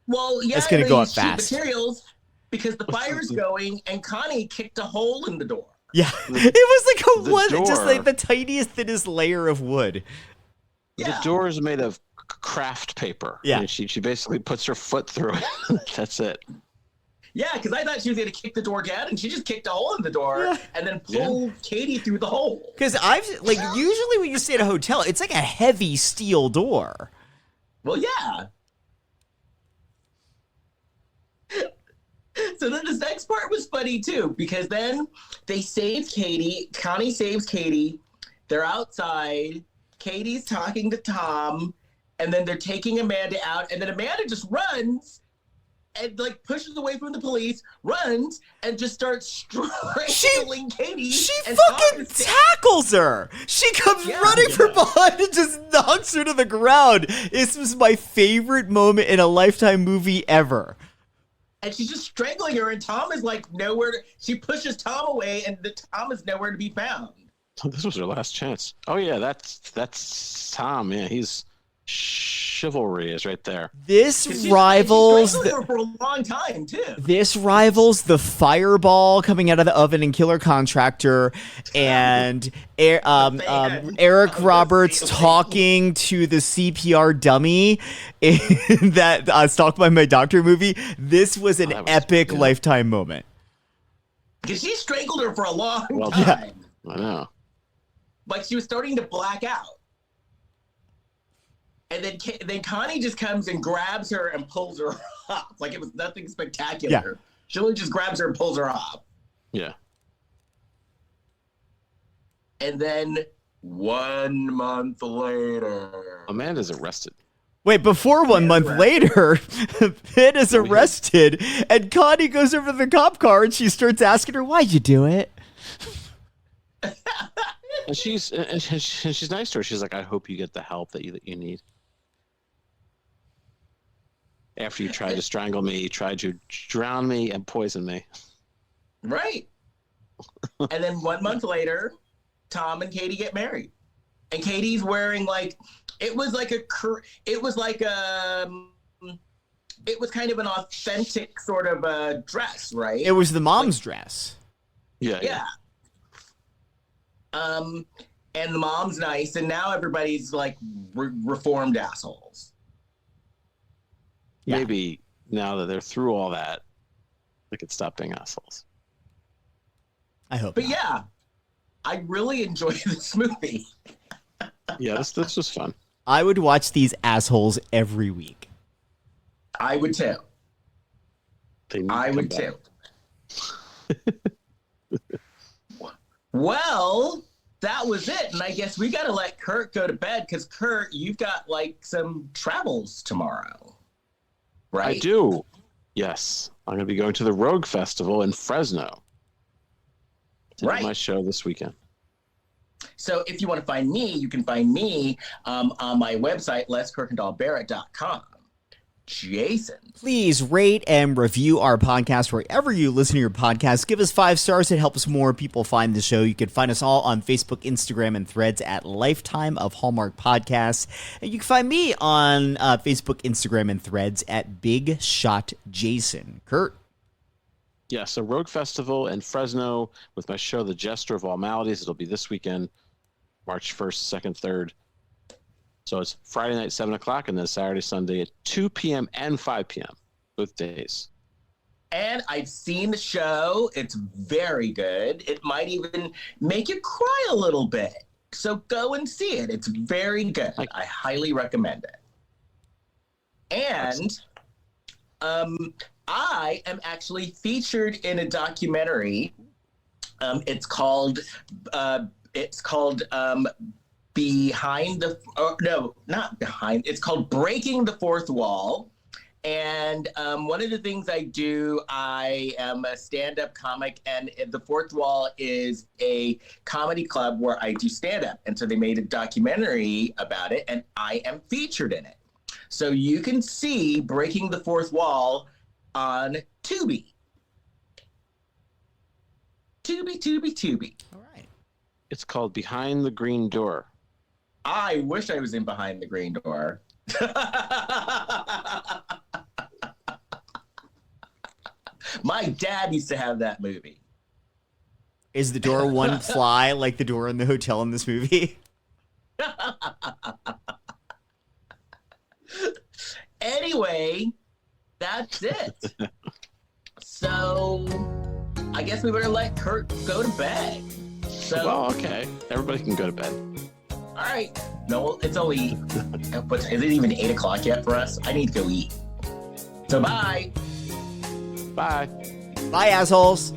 Well, yeah, It's gonna they go use up fast. cheap materials because the fire's going, and Connie kicked a hole in the door. Yeah, it was like a the wood, just door- like the tiniest, thinnest layer of wood. Yeah. The door is made of craft paper. Yeah. And she basically puts her foot through it. That's it. Yeah, because I thought she was going to kick the door down, and she just kicked a hole in the door and then pulled Katie through the hole. Because usually when you stay at a hotel, it's like a heavy steel door. Well, yeah. So then this next part was funny too, because then they save Katie. Connie saves Katie. They're outside. Katie's talking to Tom, and then they're taking Amanda out, and then Amanda just runs and like pushes away from the police, runs, and just starts strangling Katie. She and Tom fucking is tackles her. She comes running from behind and just knocks her to the ground. This was my favorite moment in a Lifetime movie ever. And she's just strangling her, and Tom is like nowhere. She pushes Tom away, and Tom is nowhere to be found. Oh, this was her last chance. Oh yeah, that's Tom. Yeah, he's chivalry is right there. This 'Cause she's rivals strangling her for a long time too. This rivals the fireball coming out of the oven in Killer Contractor, and Eric Roberts talking to the CPR dummy in that Stalked by My Doctor movie. This was an that was- epic yeah. Lifetime moment. Because she strangled her for a long Well, time. I know. Like she was starting to black out. And then Connie just comes and grabs her and pulls her off. Like it was nothing spectacular. Yeah. She only just grabs her and pulls her off. Yeah. And then 1 month later. Amanda's arrested. Wait, before 1 month later, Pitt is Oh, yeah. arrested, and Connie goes over to the cop car and she starts asking her, "Why'd you do it?" And she's nice to her. She's like, I hope you get the help that you need. After you tried to strangle me, you tried to drown me and poison me. Right. And then 1 month later, Tom and Katie get married. And Katie's wearing it was kind of an authentic sort of a dress, right? It was the mom's dress. Yeah. And the mom's nice, and now everybody's reformed assholes. Yeah. Maybe now that they're through all that, they could stop being assholes. I hope. But not. yeah, I really enjoyed this movie. Yeah, this was fun. I would watch these assholes every week. I would too. I would too. Well, that was it. And I guess we got to let Kurt go to bed because, Kurt, you've got some travels tomorrow, right? I do. Yes. I'm going to be going to the Rogue Festival in Fresno. Right. My show this weekend. So if you want to find me, you can find me on my website, leskirkendallbarrett.com. Jason. Please rate and review our podcast wherever you listen to your podcast. Give us 5 stars. It helps more people find the show. You can find us all on Facebook, Instagram, and Threads at Lifetime of Hallmark Podcasts. And you can find me on Facebook, Instagram, and Threads at Big Shot Jason. Kurt. Yeah, so Rogue Festival in Fresno with my show, The Jester of All Maladies. It'll be this weekend, March 1st, 2nd, 3rd. So it's Friday night, 7 o'clock, and then Saturday, Sunday at 2 p.m. and 5 p.m. both days. And I've seen the show. It's very good. It might even make you cry a little bit. So go and see it. It's very good. I highly recommend it. And I am actually featured in a documentary. It's called Behind the, no, not behind, it's called Breaking the Fourth Wall. And one of the things I do, I am a stand-up comic, and the Fourth Wall is a comedy club where I do stand-up. And so they made a documentary about it, and I am featured in it. So you can see Breaking the Fourth Wall on Tubi. Tubi. All right. It's called Behind the Green Door. I wish I was in Behind the Green Door. My dad used to have that movie. Is the door one ply like the door in the hotel in this movie? Anyway, that's it. So I guess we better let Kurt go to bed. So, Well, okay. Everybody can go to bed. all right. No, it's only, is it even 8 o'clock yet for us? I need to go eat. So bye. Bye. Bye, assholes.